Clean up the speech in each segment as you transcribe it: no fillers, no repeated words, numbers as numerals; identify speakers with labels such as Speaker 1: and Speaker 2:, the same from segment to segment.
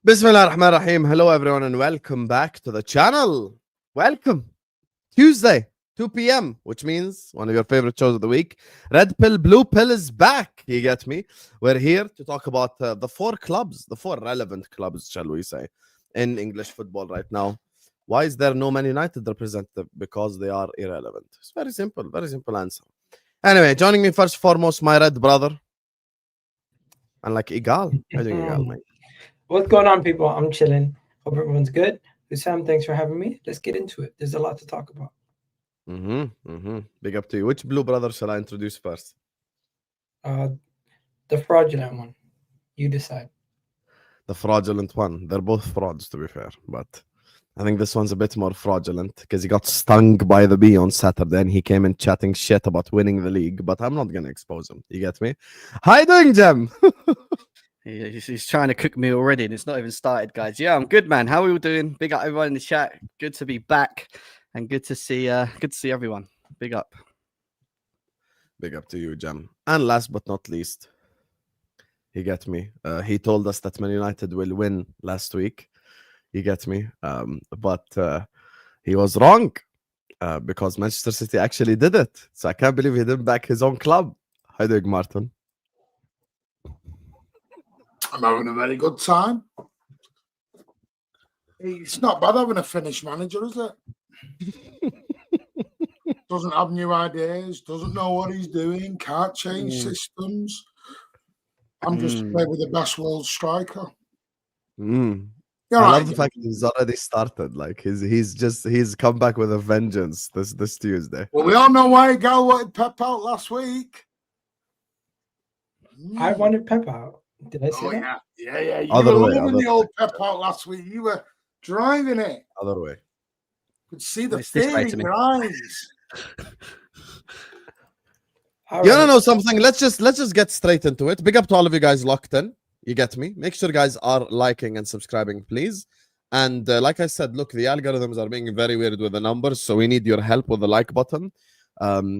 Speaker 1: Bismillah ar-Rahman ar-Rahim. Hello everyone and welcome back to the channel. Welcome. Tuesday, 2 p.m., which means one of your favorite shows of the week. Red Pill, Blue Pill is back. You get me? We're here to talk about the four clubs, the four relevant clubs, shall we say, in English football right now. Why is there no Man United represented? Because they are irrelevant. It's very simple answer. Anyway, joining me first foremost, my red brother. And like Igal. How do you Igal, mate?
Speaker 2: What's going on, people? I'm chilling. Hope everyone's good. Sam, thanks for having me. Let's get into it. There's a lot to talk about.
Speaker 1: Big up to you. Which blue brother shall I introduce first?
Speaker 2: The fraudulent one. You decide.
Speaker 1: The fraudulent one. They're both frauds, to be fair. But I think this one's a bit more fraudulent because he got stung by the bee on Saturday and he came in chatting shit about winning the league. But I'm not going to expose him. You get me? How you doing, Jem?
Speaker 3: He's trying to cook me already and it's not even started, guys. Yeah, I'm good, man. How are we all doing? Big up everyone in the chat. Good to be back and good to see everyone. Big up.
Speaker 1: Big up to you, Jem. And last but not least, you get me? He told us that Man United will win last week. You get me? But he was wrong because Manchester City actually did it. So I can't believe he didn't back his own club. How you doing, Martin?
Speaker 4: I'm having a very good time. It's not bad having a Finnish manager, is it? Doesn't have new ideas, doesn't know what he's doing, can't change systems. I'm just playing with the best world striker.
Speaker 1: I love the fact that he's already started. Like he's come back with a vengeance this Tuesday.
Speaker 4: Well, we all know why Gal wanted Pep out last week.
Speaker 2: I wanted Pep out. Did I say that?
Speaker 4: Yeah. You were loving the old Pep out last week. You were driving it.
Speaker 1: Other way.
Speaker 4: Could see the fear in your eyes.
Speaker 1: You wanna know something? Let's just get straight into it. Big up to all of you guys locked in. You get me? Make sure you guys are liking and subscribing, please. And like I said, look, the algorithms are being very weird with the numbers, so we need your help with the like button.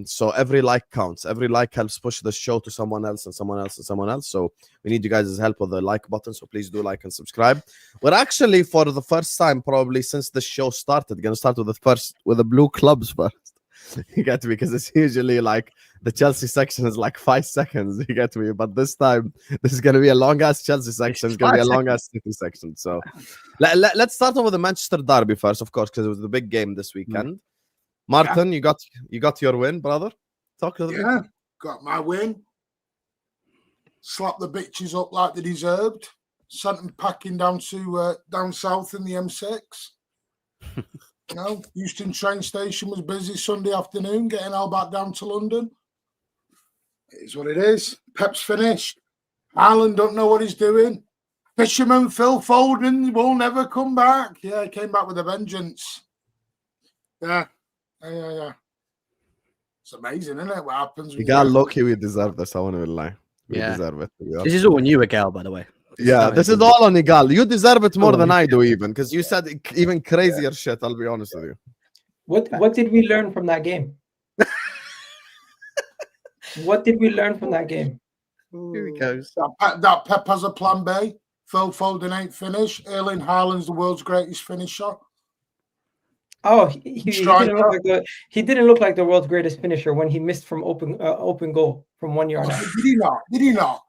Speaker 1: So every like counts. Every like helps push the show to someone else and someone else and someone else. So we need you guys' help with the like button. So please do like and subscribe. We're actually, for the first time probably since the show started, gonna start with the blue clubs first. You get me? Because it's usually like the Chelsea section is like 5 seconds. You get me? But this time, this is gonna be a long ass Chelsea section. It's gonna be a long ass City section. So let's start off with the Manchester derby first, of course, because it was the big game this weekend. Martin, you got your win, brother. Talk to the
Speaker 4: people. Got my win. Slapped the bitches up like they deserved. Sent them packing down to down south in the M6. You know, Euston train station was busy Sunday afternoon, getting all back down to London. It is what it is. Pep's finished. Haaland don't know what he's doing. Fisherman Phil Foden will never come back. Yeah, he came back with a vengeance. Yeah. It's amazing, isn't it? What happens?
Speaker 1: You got lucky. We deserve this. I want to lie. We deserve it.
Speaker 3: This is all on you, Gal, by the way.
Speaker 1: This is all on Igal. You deserve it more than I do, even because you said even crazier shit. I'll be honest with you.
Speaker 2: What did we learn from that game? What did we learn from that game?
Speaker 3: Here he goes.
Speaker 4: That Pep has a plan B. Phil Foden ain't finished. Erling Haaland's the world's greatest finisher.
Speaker 2: Oh, he didn't look like the world's greatest finisher when he missed from open goal from 1 yard.
Speaker 4: Did he not?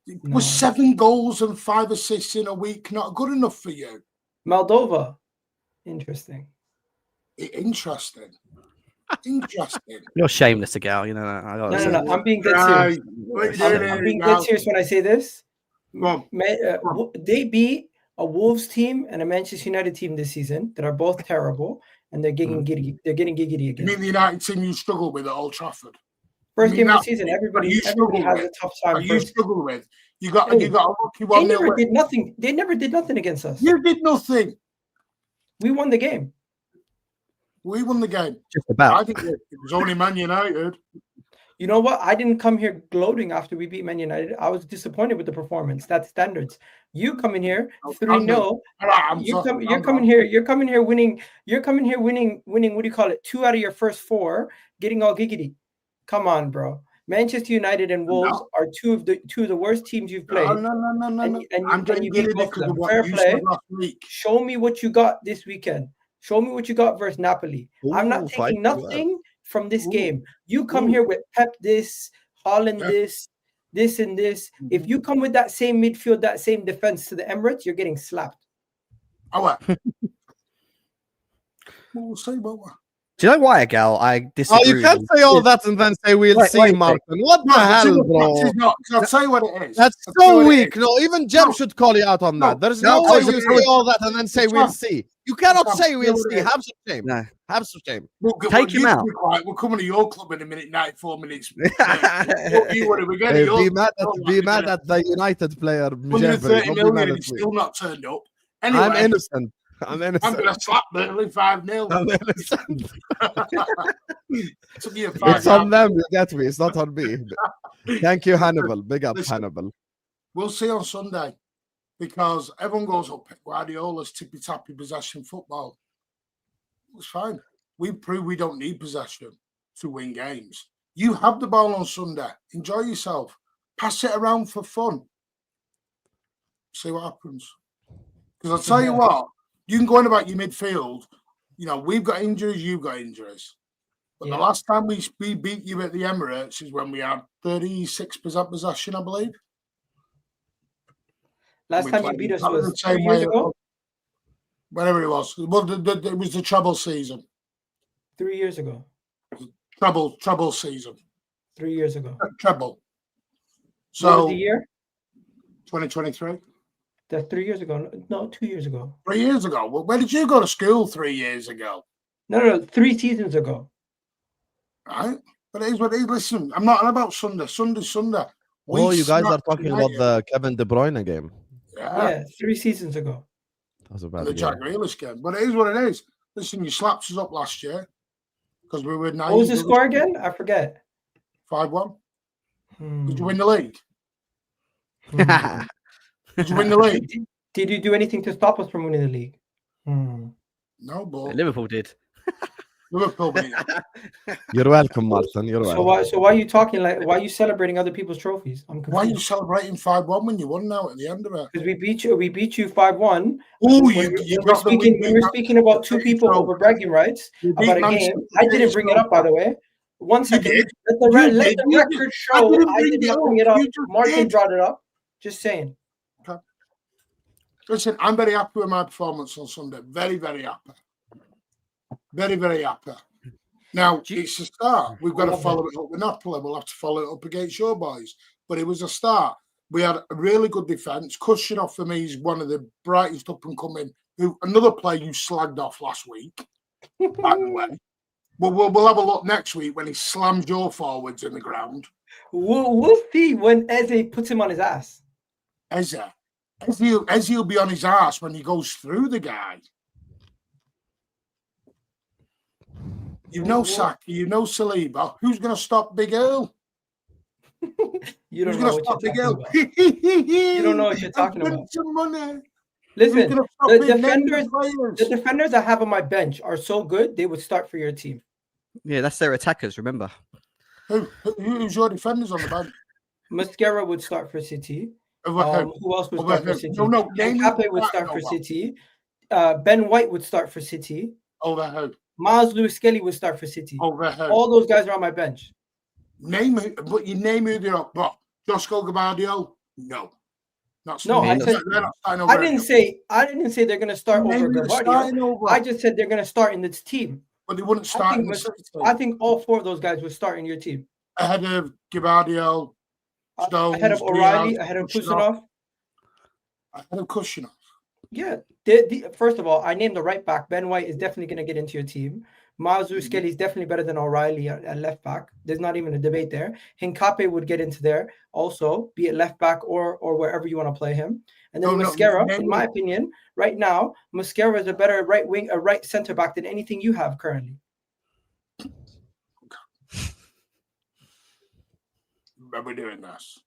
Speaker 4: No. Was 7 goals and 5 assists in a week not good enough for you?
Speaker 2: Moldova. Interesting.
Speaker 3: You're shameless, Gal. You know.
Speaker 2: No. I'm being dead serious. I'm being dead serious when I say this. They beat a Wolves team and a Manchester United team this season that are both terrible, and they're getting giddy. They're getting giggity again.
Speaker 4: You mean the United team you struggle with at Old Trafford?
Speaker 2: First game of the season, everybody has a tough time.
Speaker 4: You struggle with. You got a lucky one.
Speaker 2: They never did nothing. They never did nothing against us.
Speaker 4: You did nothing.
Speaker 2: We won the game.
Speaker 4: We won the game.
Speaker 3: Just about.
Speaker 4: I think it was only Man United.
Speaker 2: You know what? I didn't come here gloating after we beat Man United. I was disappointed with the performance. That's standards. You come in here 3-0. You're coming here winning. You're coming here winning. What do you call it? 2 out of your first 4, getting all giggity. Come on, bro. Manchester United and Wolves are two of the worst teams you've played.
Speaker 4: No.
Speaker 2: And you beat both of them. Fair play. Show me what you got this weekend. Show me what you got versus Napoli. I'm not taking nothing from this game. You come here with Pep this, Haaland this and this. If you come with that same midfield, that same defense to the Emirates, you're getting slapped.
Speaker 4: We'll see about that.
Speaker 3: Do you know why, Gal? I disagree.
Speaker 1: Oh, you can't say all that and then say we'll see, Martin. What the hell, bro?
Speaker 4: I'll tell you what it is.
Speaker 1: That's so weak. No, even Jem should call you out on that. There's no way you say all that and then say we'll see. You cannot say we'll see. Have some shame.
Speaker 3: No.
Speaker 1: Have some shame.
Speaker 3: Take him out.
Speaker 4: We're coming to your club in a minute, 94 minutes. Be
Speaker 1: mad at the United player.
Speaker 4: 130 million, he's still not turned up. Anyway,
Speaker 1: I'm innocent. I'm
Speaker 4: going to slap Burnley 5-0.
Speaker 1: I'm innocent.
Speaker 4: It's
Speaker 1: on them, you get me. It's not on me. Thank you, Hannibal. Big up, Hannibal.
Speaker 4: We'll see on Sunday because everyone goes up Guardiola's tippy-tappy possession football. It's fine. We prove we don't need possession to win games. You have the ball on Sunday. Enjoy yourself. Pass it around for fun. See what happens. Because I'll tell you what, you can go on about your midfield. You know, we've got injuries, you've got injuries. But the last time we beat you at the Emirates is when we had 36% possession, I believe.
Speaker 2: Last time you beat us was 2 years ago?
Speaker 4: Whatever it was. Well, it was the treble season.
Speaker 2: 3 years ago.
Speaker 4: Treble season.
Speaker 2: 3 years ago.
Speaker 4: Treble. So,
Speaker 2: what was the year?
Speaker 4: 2023.
Speaker 2: That's 3 years ago. No, 2 years ago.
Speaker 4: 3 years ago. Well, where did you go to school 3 years ago?
Speaker 2: No, 3 seasons ago.
Speaker 4: Right? But it is what it is. Listen, I'm not on about Sunday. Sunday's Sunday.
Speaker 1: Oh, you guys are talking about the Kevin De Bruyne game.
Speaker 2: Yeah, 3 seasons ago.
Speaker 1: That was a bad
Speaker 4: the
Speaker 1: game.
Speaker 4: Jack Grealish game. But it is what it is. Listen, you slapped us up last year because we were 9.
Speaker 2: What was the score again? I forget.
Speaker 4: 5-1. Did you win the league? Did you win the league?
Speaker 2: Did you do anything to stop us from winning the league?
Speaker 4: No, but
Speaker 3: Liverpool did.
Speaker 4: Liverpool beat you.
Speaker 1: You're welcome, Martin. You're welcome.
Speaker 2: So why are you talking like? Why are you celebrating other people's trophies? I'm confused.
Speaker 4: Why are you celebrating 5-1 when you won now at the end of it?
Speaker 2: Because we beat you. We beat you 5-1.
Speaker 4: Oh,
Speaker 2: we're speaking about 2 people over bragging rights about a game. I didn't bring it up, by the way. One second. Let the record show I did not bring it up. Martin brought it up. Just saying.
Speaker 4: Okay. Listen, I'm very happy with my performance on Sunday. Very, very happy. Very, very happy. Now, it's a start. We've got to follow it up with Napoli. We'll have to follow it up against your boys. But it was a start. We had a really good defence. Kushinov, for me, is one of the brightest up-and-coming. Another player you slagged off last week, by the way. We'll have a look next week when he slams your forwards in the ground.
Speaker 2: We'll see when Eze puts him on his ass.
Speaker 4: Eze will be on his ass when he goes through the guy. You know Saki, you know Saliba. Who's going to stop Big Earl?
Speaker 2: You don't know what you're talking about. You don't know what you're talking about.
Speaker 4: Some money.
Speaker 2: Listen, the defenders I have on my bench are so good, they would start for your team.
Speaker 3: Yeah, that's their attackers, remember.
Speaker 4: Who's your defenders on the bench?
Speaker 2: Mascara would start for City. Who else would start for City? Cape would start for City. Ben White would start for City.
Speaker 4: Overhead.
Speaker 2: Miles Lewis-Skelly would start for City.
Speaker 4: Overhead.
Speaker 2: All those guys are on my bench.
Speaker 4: Name who they're up. What? Josko Gabardio? No.
Speaker 2: I didn't say they're going to start over Gabardio. I just said they're going to start in this team.
Speaker 4: But they wouldn't start
Speaker 2: I think all 4 of those guys would start in your team.
Speaker 4: Ahead of Gabardio, Stung,
Speaker 2: ahead of O'Reilly, ahead of Kusanov.
Speaker 4: Ahead of Kusanov.
Speaker 2: Yeah. First of all, I named the right back. Ben White is definitely going to get into your team. Miles Lewis-Skelly is definitely better than O'Reilly at left back. There's not even a debate there. Hincape would get into there also, be it left back or wherever you want to play him. And then Mascara, in my opinion, right now, Mascara is a better right center back than anything you have currently.
Speaker 4: We're doing this.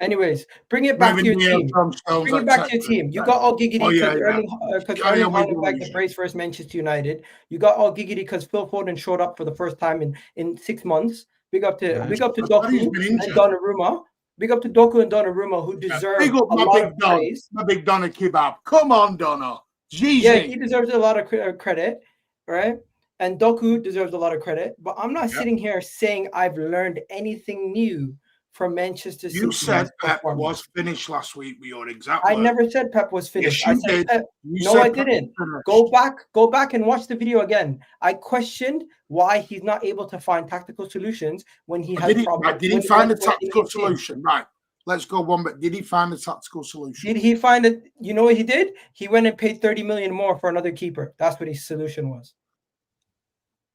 Speaker 2: Anyways, bring it back to your team. Bring it back to your team. You got all giggity because Erling Haaland bagged the brace versus Manchester United. You got all giggity because Phil Foden showed up for the first time in 6 months. Big up to Doku and Donnarumma. Big up to Doku and Donnarumma, who deserve
Speaker 4: big up
Speaker 2: a lot of praise.
Speaker 4: My big Donna Kebab. Come on, Donna. Jeez.
Speaker 2: Yeah, he deserves a lot of credit, right? And Doku deserves a lot of credit. But I'm not sitting here saying I've learned anything new from Manchester City.
Speaker 4: You said Pep was finished last week with your exact
Speaker 2: I never said Pep was finished.
Speaker 4: Yes,
Speaker 2: I said
Speaker 4: did.
Speaker 2: Pep. No, I didn't. Go back and watch the video again. I questioned why he's not able to find tactical solutions when he has problems.
Speaker 4: Did he find a tactical solution? Right. Let's go one bit. Did he find a tactical solution?
Speaker 2: Did he find it? You know what he did? He went and paid 30 million more for another keeper. That's what his solution was.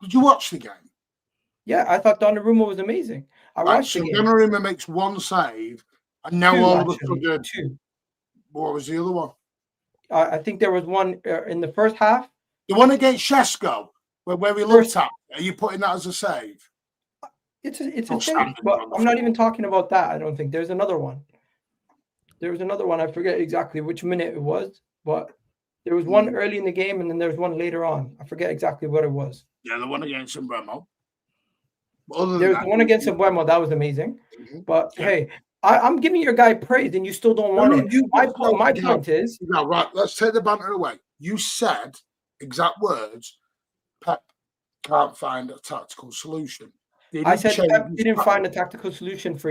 Speaker 4: Did you watch the game?
Speaker 2: Yeah, I thought Donnarumma was amazing. I watched the game.
Speaker 4: Donnarumma makes one save, and now all of a sudden, two. What was the other one?
Speaker 2: I think there was one in the first half.
Speaker 4: The one against Shesko, where we looked at. Are you putting that as a save?
Speaker 2: It's a save, but I'm not even talking about that. I don't think there's another one. There was another one. I forget exactly which minute it was, but there was one early in the game, and then there was one later on. I forget exactly what it was.
Speaker 4: Yeah, the one against Mbremo.
Speaker 2: There's the one against Mbremo. That was amazing. But hey, I'm giving your guy praise, and you still don't want it. My point is,
Speaker 4: right. Let's take the banter away. You said exact words. Pep can't find a tactical solution.
Speaker 2: I said Pep didn't find a tactical solution for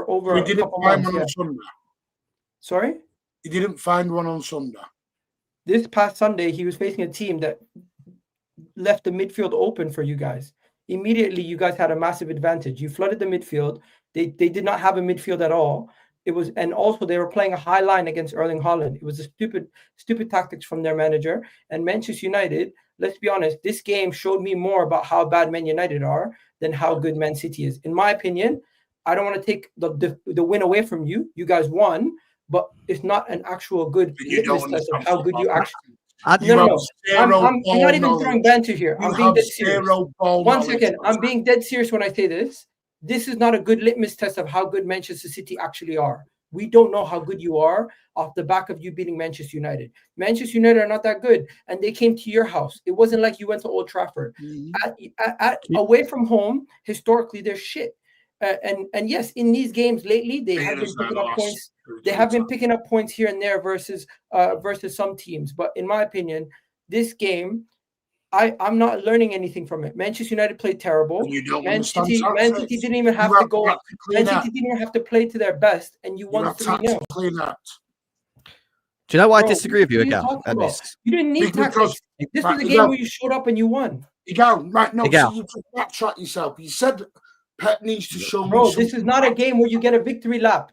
Speaker 2: over a couple months. On Sunday. Sorry?
Speaker 4: He didn't find one on Sunday.
Speaker 2: This past Sunday, he was facing a team that left the midfield open for you guys. Immediately, you guys had a massive advantage. You flooded the midfield. They did not have a midfield at all. And also they were playing a high line against Erling Haaland. It was a stupid tactics from their manager. And Manchester United, let's be honest, this game showed me more about how bad Man United are than how good Man City is. In my opinion, I don't want to take the win away from you. You guys won, but it's not an actual good litmus test of how good you actually. No. I'm not even throwing banter here. I'm being dead serious. 1 second. I'm being dead serious when I say this. This is not a good litmus test of how good Manchester City actually are. We don't know how good you are off the back of you beating Manchester United. Manchester United are not that good, and they came to your house. It wasn't like you went to Old Trafford. Away from home, historically, they're shit. And yes, in these games lately, they have been picking up points. They have been picking up points here and there versus some teams. But in my opinion, this game, I'm not learning anything from it. Manchester United played terrible. Man City didn't even have to go. Man City didn't even have to play to their best, and you won 3-0.
Speaker 3: Do you know why I disagree with you again?
Speaker 2: You didn't need tactics. This was a game where you showed up and you won.
Speaker 4: Right? No, so you backtrack yourself. You said Pep needs to show me.
Speaker 2: Bro, this is not a game where you get a victory lap.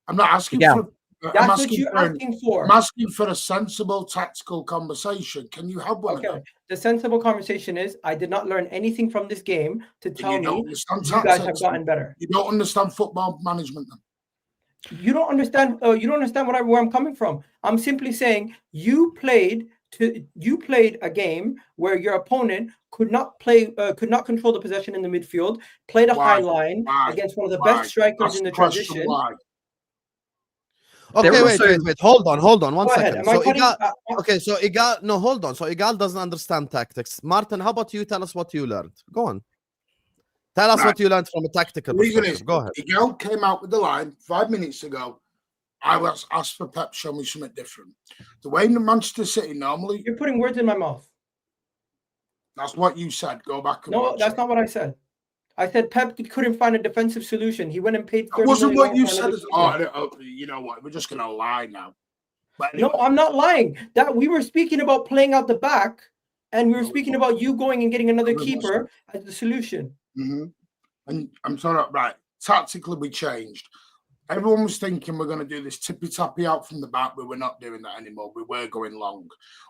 Speaker 4: I'm not asking for.
Speaker 2: That's what you're asking for.
Speaker 4: I'm asking for a sensible tactical conversation. Can you have one?
Speaker 2: Okay. The sensible conversation is I did not learn anything from this game to tell me you guys have gotten better.
Speaker 4: You don't understand football management then.
Speaker 2: You don't understand where I'm coming from. I'm simply saying you played a game where your opponent could not control the possession in the midfield, played a high line against one of the best strikers in the transition.
Speaker 1: Okay, wait. Hold on 1 second. So Igal doesn't understand tactics. Martin, how about you tell us what you learned? Go on. Tell us what you learned from a tactical perspective. Go ahead.
Speaker 4: Igal came out with the line 5 minutes ago. I was asked for Pep to show me something different. The way in Manchester City normally...
Speaker 2: You're putting words in my mouth.
Speaker 4: That's what you said. Go back and
Speaker 2: watch that's not what I said. I said Pep couldn't find a defensive solution. He went and paid 30
Speaker 4: wasn't what you said. You know what? We're just going to lie now.
Speaker 2: But anyway. No, I'm not lying. That we were speaking about playing out the back, and we were speaking about you going and getting another keeper as the solution.
Speaker 4: And I'm sorry, right. Tactically, we changed. Everyone was thinking we're going to do this tippy-tappy out from the back, but we're not doing that anymore. We were going long.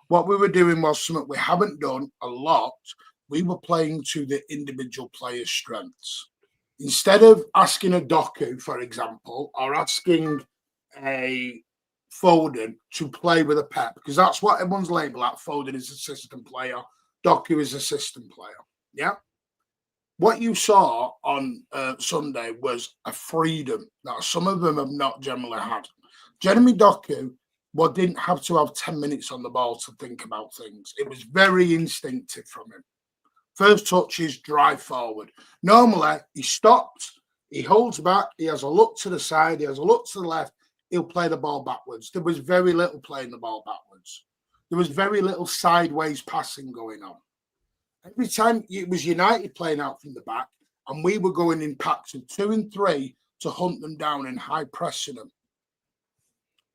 Speaker 4: What we were doing was something we haven't done a lot. We were playing to the individual player's strengths. Instead of asking a Doku, for example, or asking a Foden to play with a Pep, because that's what everyone's labeled at. Foden is a system player. Doku is a system player. Yeah? What you saw on Sunday was a freedom that some of them have not generally had. Jeremy Doku didn't have to have 10 minutes on the ball to think about things. It was very instinctive from him. First touch is drive forward. Normally, he stops, he holds back, he has a look to the side, he has a look to the left, he'll play the ball backwards. There was very little playing the ball backwards. There was very little sideways passing going on. Every time it was United playing out from the back, and we were going in packs of 2 and 3 to hunt them down and high pressing them.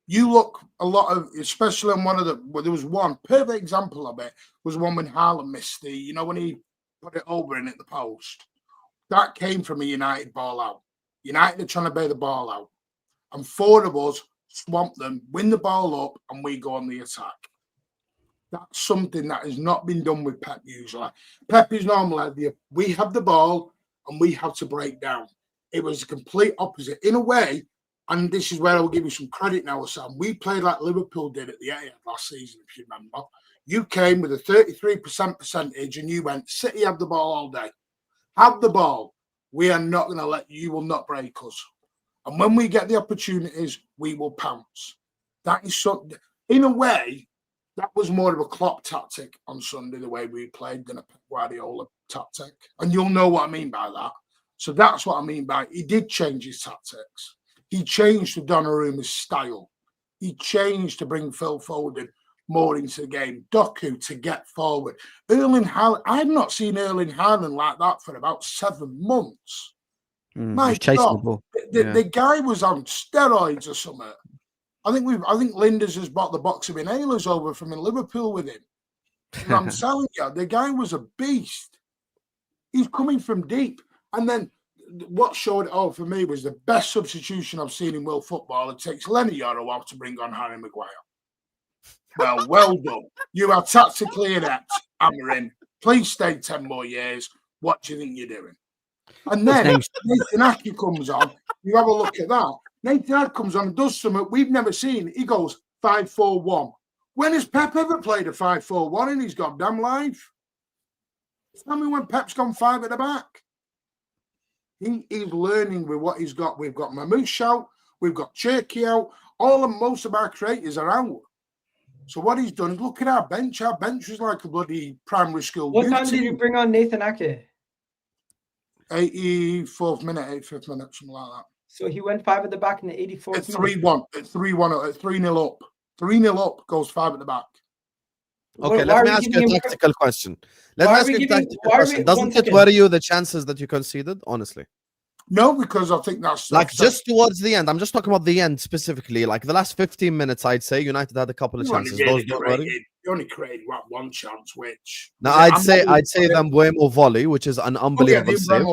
Speaker 4: You look a lot of, especially on one of the, well, there was one perfect example of it was one when Haaland missed the, you know, when he put it over and hit the post. That came from a United ball out. United are trying to bear the ball out. And 4 of us swamp them, win the ball up, and we go on the attack. That's something that has not been done with Pep usually. Pep is normally, we have the ball and we have to break down. It was a complete opposite. In a way, and this is where I'll give you some credit now, Sam. We played like Liverpool did at the Etihad last season, if you remember. You came with a 33% percentage and you went, City have the ball all day. Have the ball. We are not going to let you will not break us. And when we get the opportunities, we will pounce. That is something, in a way, that was more of a Klopp tactic on Sunday, the way we played, than a Pep Guardiola tactic. And you'll know what I mean by that. So that's what I mean by he did change his tactics. He changed to Donnarumma's style. He changed to bring Phil Foden more into the game. Doku to get forward. Erling Haaland, I've not seen Erling Haaland like that for about 7 months. My God, the guy was on steroids or something. I think Linders has bought the box of inhalers over from in Liverpool with him. And I'm telling you, the guy was a beast. He's coming from deep. And then what showed it all for me was the best substitution I've seen in world football. It takes Lenny Yoro out to bring on Harry Maguire. Well done. You are tactically inept, Amarin. Please stay 10 more years. What do you think you're doing? And then Nathan Ake comes on. You have a look at that. Nathan Ake comes on and does something we've never seen. He goes 5-4-1. When has Pep ever played a 5-4-1 in his goddamn life? Tell me when Pep's gone 5 at the back. He's learning with what he's got. We've got Mamouche out. We've got Cherky out. Most of our creators are out. So what he's done is look at our bench. Our bench was like a bloody primary school.
Speaker 2: What time did you bring on Nathan Ake?
Speaker 4: 84th minute, 85th minute, something like that.
Speaker 2: So he went 5 at the back in the 84th
Speaker 4: minute. 3-1, 3-0 up. 3-0 up, goes 5 at the back.
Speaker 1: Okay, let me ask you a tactical question. Doesn't it worry you the chances that you conceded, honestly?
Speaker 4: No, because I think that's
Speaker 1: just towards the end. I'm just talking about the end specifically. Like the last 15 minutes, I'd say United had a couple of chances.
Speaker 4: You only created one chance, which
Speaker 1: I'd say the Mbuemo volley, which is an unbelievable save.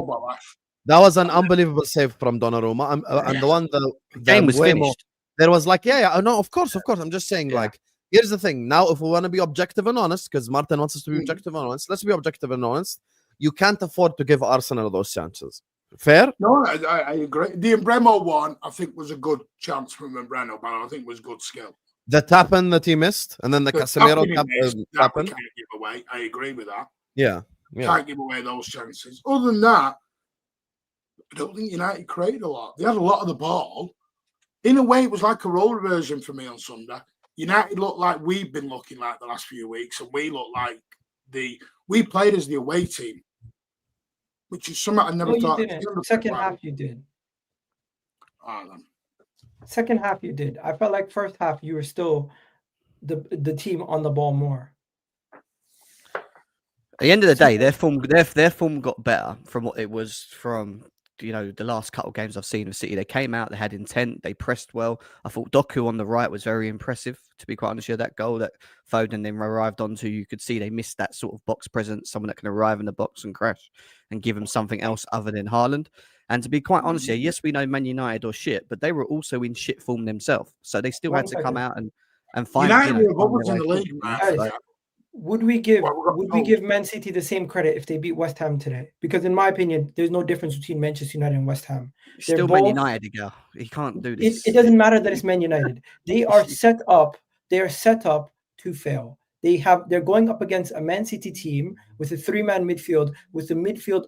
Speaker 1: That was an unbelievable save from Donnarumma. And the one the
Speaker 3: game was finished.
Speaker 1: There was like, no, of course. I'm just saying, like, here's the thing. Now, if we want to be objective and honest, because Martin wants us to be objective and honest, let's be objective and honest. You can't afford to give Arsenal those chances. Fair?
Speaker 4: No, I agree. The Mbuemo one, I think, was a good chance from Mbuemo, but I think was good skill.
Speaker 1: The tap-in that he missed, and then the Casemiro tap-in.
Speaker 4: Can't give away. I agree with that.
Speaker 1: Yeah.
Speaker 4: Can't give away those chances. Other than that, I don't think United created a lot. They had a lot of the ball. In a way, it was like a role reversion for me on Sunday. United looked like we've been looking like the last few weeks, and we looked like we played as the away team, which is something I never thought.
Speaker 2: Second half, you did. Second half, you did. I felt like first half, you were still the team on the ball more.
Speaker 3: At the end of the day, their form got better from what it was from the last couple of games I've seen of City. They came out, they had intent, they pressed well. I thought Doku on the right was very impressive, to be quite honest. That goal that Foden then arrived onto, you could see they missed that sort of box presence, someone that can arrive in the box and crash and give them something else other than Haaland. And to be quite honest here, yes, we know Man United are shit, but they were also in shit form themselves. So they still had to come out and find
Speaker 4: United were in the league, man.
Speaker 2: Would we give Man City the same credit if they beat West Ham today? Because in my opinion, there's no difference between Manchester United and West Ham.
Speaker 3: They're still Man United, girl. He can't do this.
Speaker 2: It doesn't matter that it's Man United. They are set up. They are set up to fail. They're going up against a Man City team with a 3-man midfield, with the midfield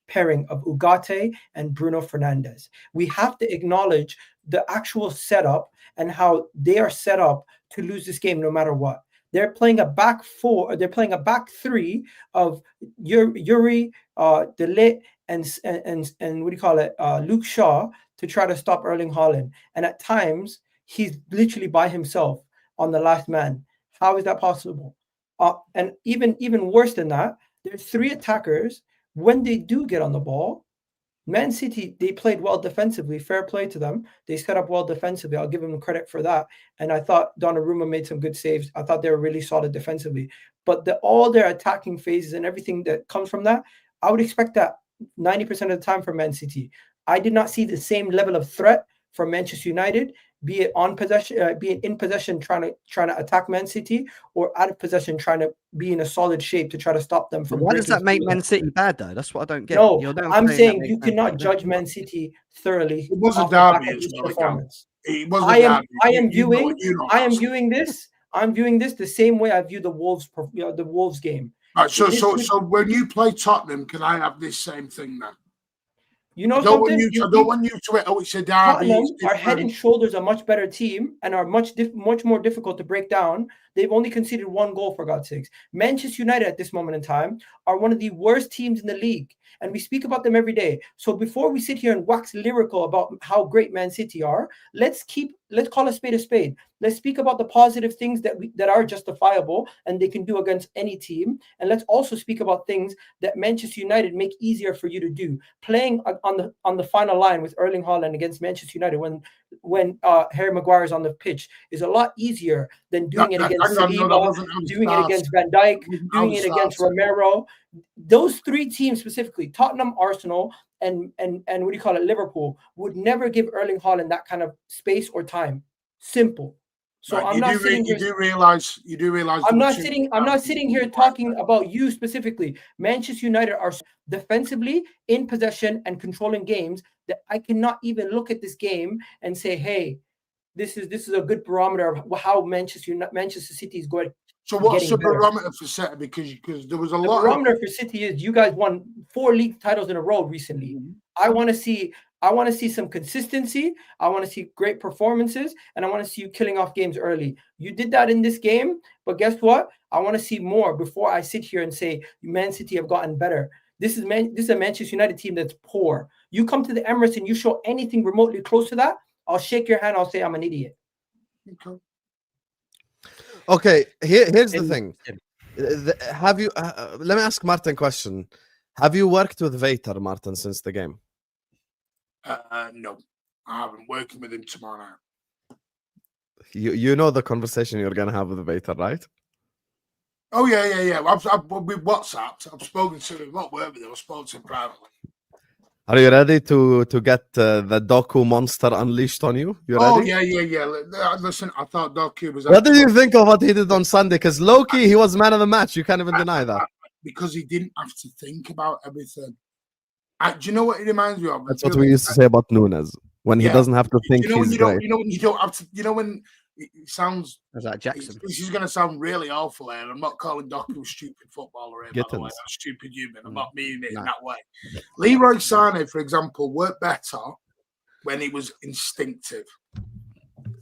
Speaker 2: pairing of Ugarte and Bruno Fernandes. We have to acknowledge the actual setup and how they are set up to lose this game no matter what. They're playing a back four. They're playing a back three of Yuri, De Ligt, and what do you call it, Luke Shaw, to try to stop Erling Haaland. And at times he's literally by himself on the last man. How is that possible? And even worse than that, there's 3 attackers. When they do get on the ball, Man City, they played well defensively. Fair play to them. They set up well defensively. I'll give them credit for that. And I thought Donnarumma made some good saves. I thought they were really solid defensively. But all their attacking phases and everything that comes from that, I would expect that 90% of the time from Man City. I did not see the same level of threat from Manchester United, be it on possession, be it in possession trying to attack Man City, or out of possession trying to be in a solid shape to try to stop them from.
Speaker 3: Why does that make Man City bad though? That's what I don't get.
Speaker 2: No, I'm saying you cannot judge Man City thoroughly.
Speaker 4: It was a derby.
Speaker 2: Performance.
Speaker 4: It was a derby.
Speaker 2: I am viewing this. I'm viewing this the same way I view the Wolves, the Wolves game.
Speaker 4: Right, so when you play Tottenham, can I have this same thing then?
Speaker 2: You know
Speaker 4: something?
Speaker 2: I
Speaker 4: don't want you to. Oh, it's a derby.
Speaker 2: Tottenham are head and shoulders a much better team and are much more difficult to break down. They've only conceded 1 goal, for God's sakes. Manchester United at this moment in time are one of the worst teams in the league, and we speak about them every day. So before we sit here and wax lyrical about how great Man City are, let's call a spade a spade. Let's speak about the positive things that are justifiable and they can do against any team. And let's also speak about things that Manchester United make easier for you to do. Playing on the final line with Erling Haaland against Manchester United when Harry Maguire is on the pitch is a lot easier than doing it against Saliba, doing it against Van Dijk, doing it against Romero. Those 3 teams specifically, Tottenham, Arsenal, and what do you call it, Liverpool, would never give Erling Haaland that kind of space or time. Simple. So right, I'm not sitting here. You do realize. I'm not sitting here talking about you specifically. Manchester United are defensively in possession and controlling games that I cannot even look at this game and say, hey, this is a good barometer of how Manchester City is going.
Speaker 4: So what's the barometer for City? Because there was a lot.
Speaker 2: The barometer for City is you guys won 4 league titles in a row recently. Mm-hmm. I want to see some consistency. I want to see great performances, and I want to see you killing off games early. You did that in this game, but guess what? I want to see more before I sit here and say Man City have gotten better. This is a Manchester United team that's poor. You come to the Emirates and you show anything remotely close to that, I'll shake your hand. I'll say I'm an idiot.
Speaker 1: Okay, here's the thing. Have you? Let me ask Martin a question. Have you worked with Vater, Martin, since the game?
Speaker 4: No, I haven't. Working with him tomorrow night.
Speaker 1: You know the conversation you're gonna have with Vater, right?
Speaker 4: Oh yeah. We've WhatsApped. I've spoken to him. Not working with him. I've spoken to him privately.
Speaker 1: Are you ready to get the Doku monster unleashed on you? You ready?
Speaker 4: Oh yeah. Listen, I thought Doku was.
Speaker 1: What did you think of what he did on Sunday? Because Loki, he was man of the match. You can't even deny that.
Speaker 4: Because he didn't have to think about everything. Do you know what it reminds me of?
Speaker 1: That's what we used to say about Nunes. When he doesn't have to think, he's great.
Speaker 4: You don't have to. You know when it sounds.
Speaker 3: Is that Jackson?
Speaker 4: This is going to sound really awful here. I'm not calling Doku a stupid footballer here, by the way. That's a stupid human. I'm not meaning it in that way. Leroy Sané, for example, worked better when he was instinctive.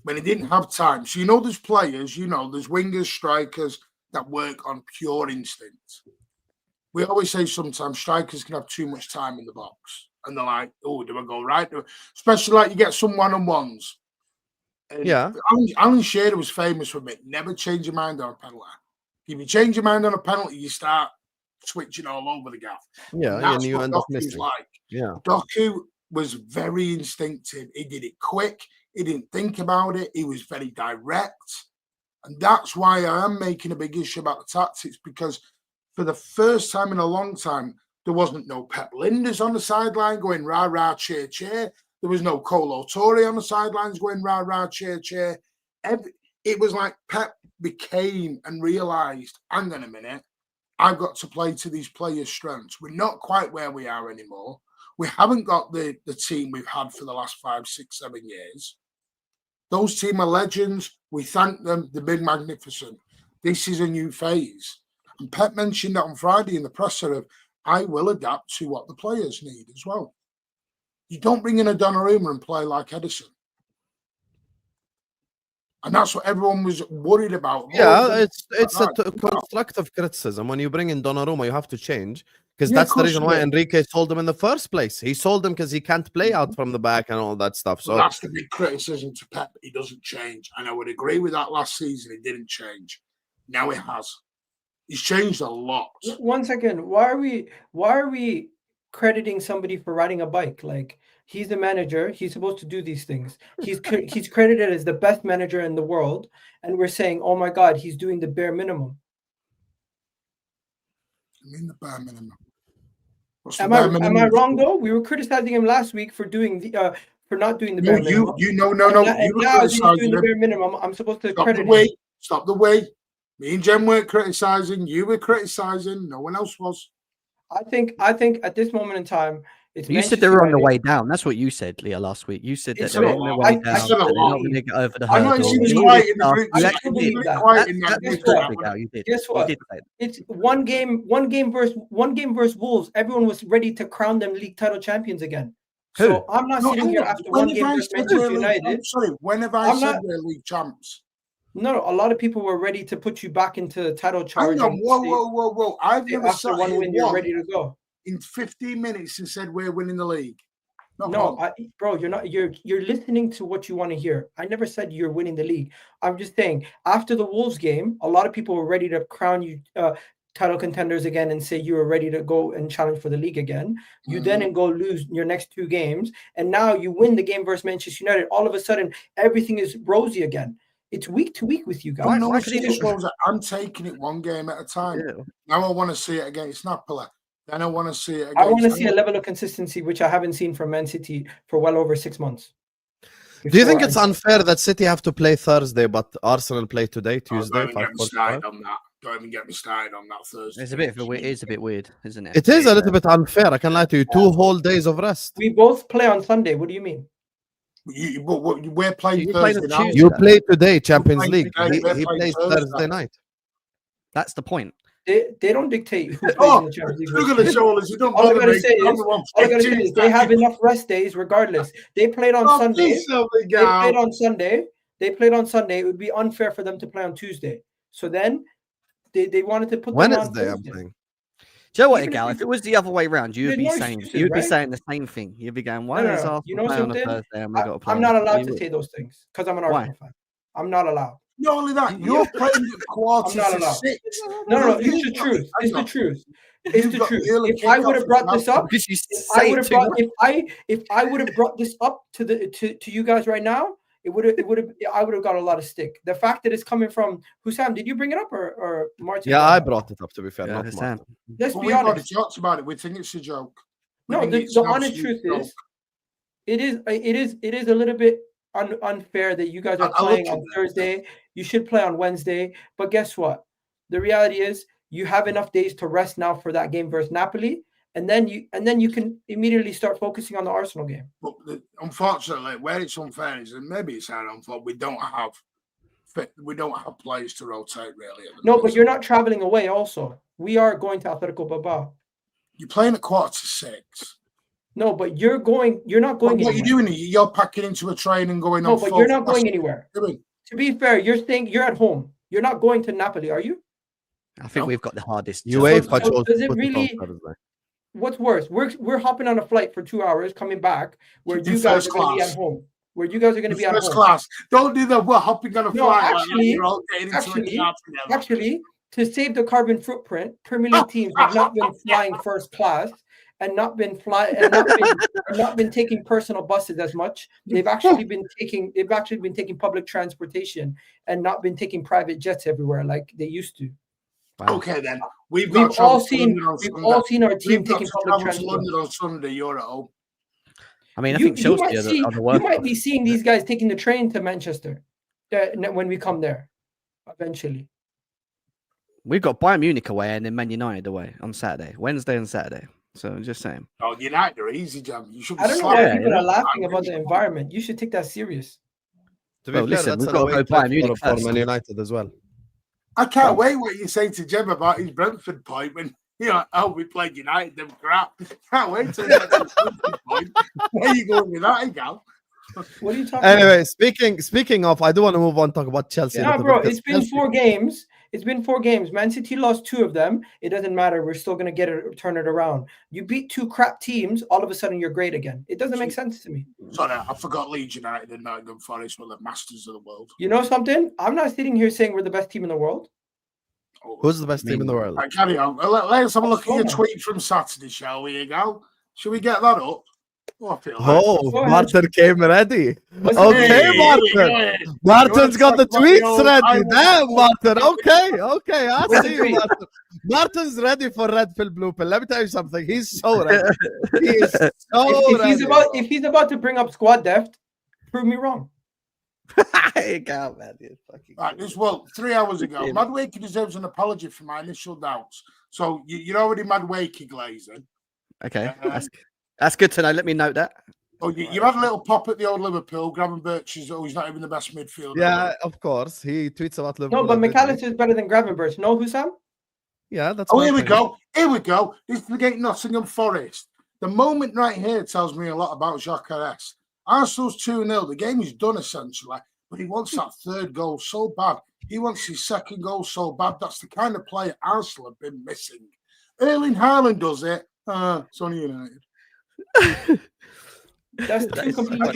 Speaker 4: When he didn't have time. So there's players, there's wingers, strikers that work on pure instinct. We always say sometimes strikers can have too much time in the box. And they're like, oh, do I go right? Especially like you get some one-on-ones.
Speaker 1: Yeah.
Speaker 4: Alan Shearer was famous for it. Never change your mind on a penalty. If you change your mind on a penalty, you start switching all over the gaff.
Speaker 1: Yeah, and you end up missing.
Speaker 4: Like.
Speaker 1: Yeah.
Speaker 4: Doku was very instinctive. He did it quick. He didn't think about it. He was very direct. And that's why I am making a big issue about the tactics, because for the first time in a long time, there wasn't no Pep Linders on the sideline going rah, rah, cheer, cheer. There was no Colo Torre on the sidelines going rah, rah, cheer, cheer. It was like Pep became and realised, hang on a minute, I've got to play to these players' strengths. We're not quite where we are anymore. We haven't got the team we've had for the last 5, 6, 7 years. Those team are legends. We thank them. They've been magnificent. This is a new phase. And Pep mentioned that on Friday in the presser of, I will adapt to what the players need as well. You don't bring in a Donnarumma and play like Edison. And that's what everyone was worried about.
Speaker 1: Yeah, it's a constructive criticism. When you bring in Donnarumma, you have to change. Because that's the reason why Enrique sold him in the first place. He sold him because he can't play out from the back and all that stuff. So
Speaker 4: that's the big criticism to Pep. He doesn't change. And I would agree with that last season. He didn't change. Now he has. He's changed a lot.
Speaker 2: 1 second. Why are we crediting somebody for riding a bike? Like, he's the manager. He's supposed to do these things. He's credited as the best manager in the world. And we're saying, oh my God, he's doing the bare minimum.
Speaker 4: I mean the bare minimum.
Speaker 2: Am I wrong though? We were criticizing him last week for doing the for not doing the bare minimum.
Speaker 4: No.
Speaker 2: And now he's doing the bare minimum. I'm supposed to credit him.
Speaker 4: Stop the way. Me and Jem weren't criticizing. You were criticizing. No one else was.
Speaker 2: I think at this moment in time,
Speaker 3: you said they were on the way down. That's what you said, Leah, last week. You said that they're on their way down. They're not going to get over the hurdle.
Speaker 2: Guess what? It's one game versus Wolves. Everyone was ready to crown them league title champions again. So I'm not sitting here after one game versus Manchester United.
Speaker 4: I'm sorry. When have I said they're league champs?
Speaker 2: No, a lot of people were ready to put you back into title charge.
Speaker 4: Whoa. I've never
Speaker 2: said one win, you're ready to go.
Speaker 4: In 15 minutes and said we're winning the league.
Speaker 2: Bro, you're not. You're listening to what you want to hear. I never said you're winning the league. I'm just saying after the Wolves game, a lot of people were ready to crown you title contenders again and say you were ready to go and challenge for the league again. You then go lose your next 2 games, and now you win the game versus Manchester United. All of a sudden, everything is rosy again. It's week to week with you guys.
Speaker 4: I'm taking it one game at a time. Yeah. Now I want to see it against Napoli. Then I want to see it against...
Speaker 2: I want to see a level of consistency which I haven't seen from Man City for well over 6 months.
Speaker 1: Do you think it's unfair that City have to play Thursday, but Arsenal play today, Tuesday?
Speaker 4: Don't even get me started on that Thursday.
Speaker 3: It's a bit weird, isn't it?
Speaker 1: It is a little bit unfair. I can lie to you. 2 whole days of rest.
Speaker 2: We both play on Sunday. What do you mean?
Speaker 4: We're playing Thursday night.
Speaker 1: You play today, Champions League. He plays Thursday night.
Speaker 3: That's the point.
Speaker 2: They don't dictate who plays in the Champions League.
Speaker 4: Look at the shoulders.
Speaker 2: All I gotta say is they have enough rest days regardless. They played on Sunday. They played on Sunday. It would be unfair for them to play on Tuesday. So then they wanted to put them on
Speaker 1: Wednesday. I'm playing.
Speaker 3: Do you know what, Gal? If it was the other way around, you'd be saying the same thing. You'd be going, "Why is Arsenal play on a Thursday and we got to play?"
Speaker 2: I'm not allowed to say those things because I'm an Arsenal fan. I'm not allowed.
Speaker 4: Not only that, you're playing at quarter to 6.
Speaker 2: No, it's the truth. It's the truth. It's the truth. If I would have brought this up, if I would have brought this up to you guys right now, I would have got a lot of stick. The fact that it's coming from Hussam, did you bring it up or Martin?
Speaker 1: Yeah, I brought it up, to be fair. Not
Speaker 2: Martin. Let's be honest.
Speaker 4: We've already talked about it. We think it's a joke.
Speaker 2: No, the honest truth is, it is a little bit unfair that you guys are playing on Thursday. You should play on Wednesday. But guess what? The reality is you have enough days to rest now for that game versus Napoli. And then you can immediately start focusing on the Arsenal game.
Speaker 4: But unfortunately, where it's unfair is, and maybe it's our own fault, we don't have players to rotate really.
Speaker 2: No, but you're not traveling away. Also, we are going to Atletico Bilbao.
Speaker 4: You're playing at quarter to 6.
Speaker 2: No, but you're not going.
Speaker 4: What are you doing? You're packing into a train and going.
Speaker 2: No, but you're not going anywhere. To be fair, you're staying. You're at home. You're not going to Napoli, are you?
Speaker 3: I think we've got the hardest.
Speaker 2: Does it really? What's worse? We're hopping on a flight for 2 hours, coming back, where you guys are going to be at home. Where you guys are going to be at home.
Speaker 4: First class. Don't do that. We're hopping on a flight.
Speaker 2: Actually, to save the carbon footprint, Premier League teams have not been flying first class and not been taking personal buses as much. They've actually been taking public transportation and not been taking private jets everywhere like they used to.
Speaker 4: Wow. Okay, then we've
Speaker 2: all seen our team taking public transport.
Speaker 4: London on Sunday. You're at home.
Speaker 3: I mean, I think Chelsea are the worst.
Speaker 2: You might be seeing these guys taking the train to Manchester when we come there eventually.
Speaker 3: We've got Bayern Munich away and then Man United away on Wednesday and Saturday. So I'm just saying.
Speaker 4: Oh, United are easy, Jam. You should.
Speaker 2: I don't know why people are laughing about the environment. You should take that serious.
Speaker 1: To be fair, listen, we've got to go Bayern Munich for Man United as well.
Speaker 4: I can't wait what you say to Jem about his Brentford point when we played United, them crap. Can't wait till get to the point. Where are you going with that, Gal?
Speaker 2: What are you talking
Speaker 1: Anyway, speaking of, I do want to move on, talk about Chelsea.
Speaker 2: No, bro, it's been 4 games. It's been 4 games. Man City lost 2 of them. It doesn't matter. We're still going to turn it around. You beat 2 crap teams, all of a sudden you're great again. It doesn't make sense to me.
Speaker 4: Sorry, I forgot Leeds United and Nottingham Forest were the masters of the world.
Speaker 2: You know something? I'm not sitting here saying we're the best team in the world.
Speaker 1: Who's the best team in the world?
Speaker 4: Right, carry on. Let's have a look at your tweet from Saturday, shall we, Gal? Should we get that up?
Speaker 1: Martin came ready. Okay, Martin. Martin's got the tweets ready. Damn, Martin. Okay. I see you, Martin. Martin's ready for red pill, blue pill. Let me tell you something. He's so ready. He is so ready.
Speaker 2: If he's about to bring up squad depth, prove me wrong.
Speaker 4: Right, this 3 hours ago, Madwakey deserves an apology for my initial doubts. So you're already Madwakey glazing.
Speaker 3: Okay, that's good to know. Let me note that.
Speaker 4: Oh, you had a little pop at the old Liverpool. Gravenberch is he's not even the best midfielder.
Speaker 1: Yeah, of course. He tweets about Liverpool.
Speaker 2: No, but McAllister is better than Gravenberch. No, Hussam?
Speaker 1: Yeah, that's.
Speaker 4: Oh, here we go. This is the game Nottingham Forest. The moment right here tells me a lot about Jacques Arrest. Arsenal's 2-0. The game is done essentially, but he wants that third goal so bad. He wants his second goal so bad. That's the kind of player Arsenal have been missing. Erling Haaland does it. It's only United.
Speaker 2: That's two completely
Speaker 1: he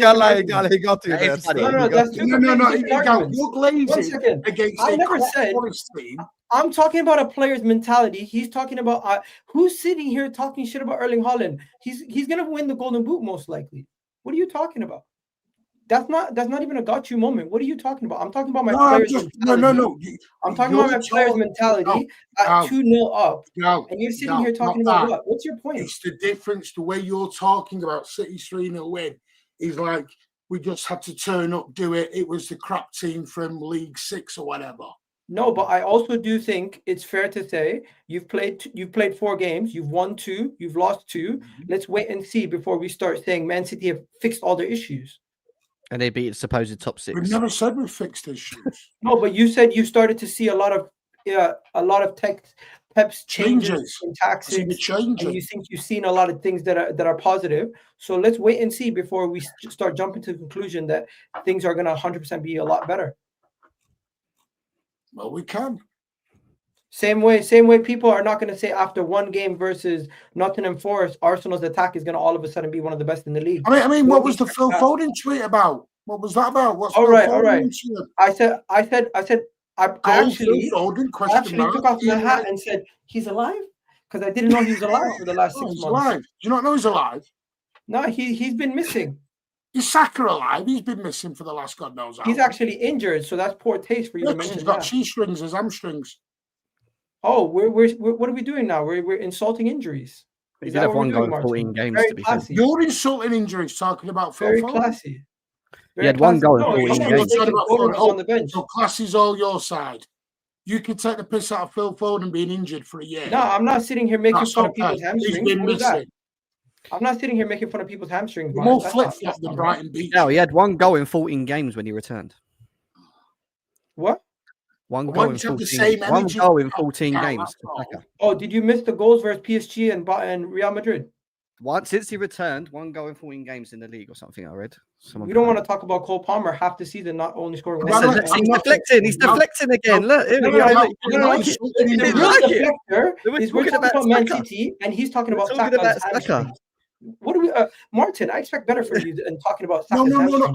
Speaker 1: got you there.
Speaker 2: No.
Speaker 4: You're glazing against
Speaker 2: I never said.
Speaker 4: Team.
Speaker 2: I'm talking about a player's mentality. He's talking about who's sitting here talking shit about Erling Haaland. He's gonna win the Golden Boot most likely. What are you talking about? That's not even a got you moment. What are you talking about? I'm talking about my player's mentality.
Speaker 4: No.
Speaker 2: I'm talking about my player's mentality at 2-0 up. And you're sitting here talking about what? What's your point?
Speaker 4: It's the difference. The way you're talking about City's 3-0 win is like we just had to turn up, do it. It was the crap team from League 6 or whatever.
Speaker 2: No, but I also do think it's fair to say you've played 4 games, you've won 2, you've lost 2. Mm-hmm. Let's wait and see before we start saying Man City have fixed all their issues.
Speaker 3: And they beat supposed top 6.
Speaker 4: We've never said we fixed issues.
Speaker 2: No, but you said you started to see a lot of Pep's changes in tactics, and you think you've seen a lot of things that are positive. So let's wait and see before we start jumping to the conclusion that things are going to 100% be a lot better.
Speaker 4: Well, we can.
Speaker 2: Same way people are not going to say after 1 game versus Nottingham Forest, Arsenal's attack is going to all of a sudden be one of the best in the league.
Speaker 4: I mean, what was the Phil Foden tweet about? What was that about? What's
Speaker 2: all right. I said I actually took off my hat and said he's alive because I didn't know he was alive for the last 6 months.
Speaker 4: Alive. Do you not know he's alive?
Speaker 2: No, he's been missing.
Speaker 4: Is Saka alive? He's been missing for the last God knows how.
Speaker 2: He's actually injured, so that's poor taste for you to mention.
Speaker 4: He's got shoestrings, his hamstrings.
Speaker 2: Oh, we're what are we doing now? We're insulting injuries.
Speaker 3: Is that have 1 goal in 14 games?
Speaker 2: Very
Speaker 3: to be
Speaker 2: classy.
Speaker 4: You're insulting injuries, talking about
Speaker 2: very classy.
Speaker 3: He had 1 goal in 14 games.
Speaker 2: On the bench.
Speaker 4: So classy's all your side. You can take the piss out of Phil Foden being injured for a year.
Speaker 2: No, I'm not sitting here making fun of people's hamstrings.
Speaker 4: He's been missing.
Speaker 2: I'm not sitting here making fun of people's hamstrings.
Speaker 4: More flip-flop than Brighton Beach.
Speaker 3: No, he had 1 goal in 14 games when he returned.
Speaker 2: What?
Speaker 3: 1 goal in 14. 1 goal in 14 games.
Speaker 2: Oh, did you miss the goals versus PSG and Real Madrid?
Speaker 3: Once since he returned, 1 goal in 14 games in the league or something. I read.
Speaker 2: We don't want to talk about Cole Palmer half the season, not only scoring.
Speaker 3: He's deflecting. He's deflecting again. Look,
Speaker 2: he's talking about Man City, and he's talking about Saka. What do we, Martin? I expect better from you than talking about.
Speaker 4: No.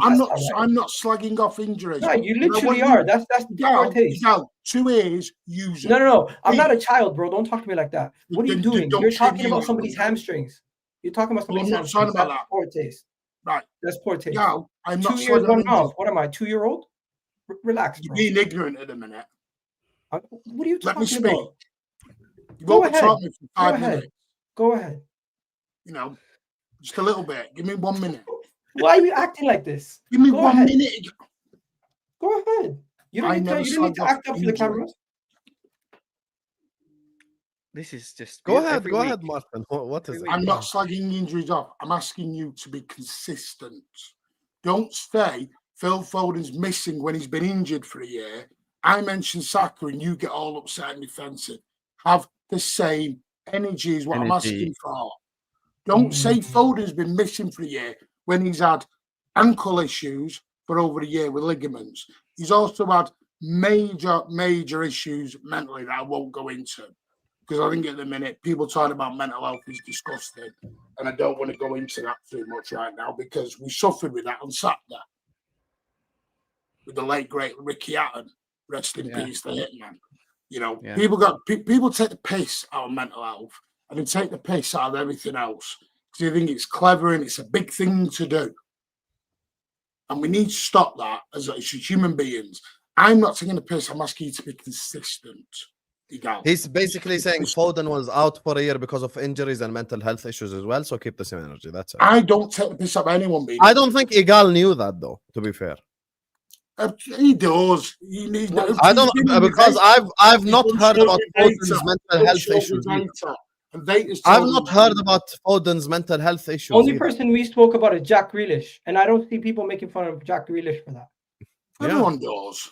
Speaker 4: I'm not slagging off injuries.
Speaker 2: No, you literally are. That's the taste.
Speaker 4: 2 ears, use it.
Speaker 2: No. I'm not a child, bro. Don't talk to me like that. What are you doing? You're talking about somebody's hamstrings. You're talking about somebody's hamstrings.
Speaker 4: I'm not talking about that.
Speaker 2: Poor taste.
Speaker 4: Right.
Speaker 2: That's poor taste.
Speaker 4: No, I'm not.
Speaker 2: 2 years, 1 off. What am I? 2-year-old? Relax, bro.
Speaker 4: You're being ignorant at the minute.
Speaker 2: What are you talking about?
Speaker 4: Let me speak.
Speaker 2: Go ahead.
Speaker 4: Talk me for 5 minutes.
Speaker 2: Go ahead.
Speaker 4: Just a little bit. Give me 1 minute.
Speaker 2: Why are you acting like this?
Speaker 4: Give me 1 minute.
Speaker 2: Go ahead. You don't need to act up for the cameras.
Speaker 3: This is just.
Speaker 1: Go ahead, Martin. What is it?
Speaker 4: I'm not slagging injuries off. I'm asking you to be consistent. Don't say Phil Foden's missing when he's been injured for a year. I mentioned Saka and you get all upset and defensive. Have the same energy is what I'm asking for. Don't say Foden's been missing for a year when he's had ankle issues for over a year with ligaments. He's also had major issues mentally that I won't go into, because I think at the minute people talking about mental health is disgusting, and I don't want to go into that too much right now because we suffered with that on Saturday with the late great Ricky Hatton, rest in peace, the hitman. You know, people take the piss out of mental health and then take the piss out of everything else because they think it's clever and it's a big thing to do. And we need to stop that as human beings. I'm not taking the piss. I'm asking you to be consistent.
Speaker 1: He's basically saying Foden was out for a year because of injuries and mental health issues as well. So keep the same energy. That's it.
Speaker 4: I don't take the piss out of anyone.
Speaker 1: I don't think Igal knew that, though, to be fair.
Speaker 4: He does.
Speaker 1: I don't, because I've not heard about Foden's mental health issues. I've not heard about Foden's mental health issues.
Speaker 2: Only person we spoke about is Jack Grealish, and I don't see people making fun of Jack Grealish for that.
Speaker 4: Everyone does.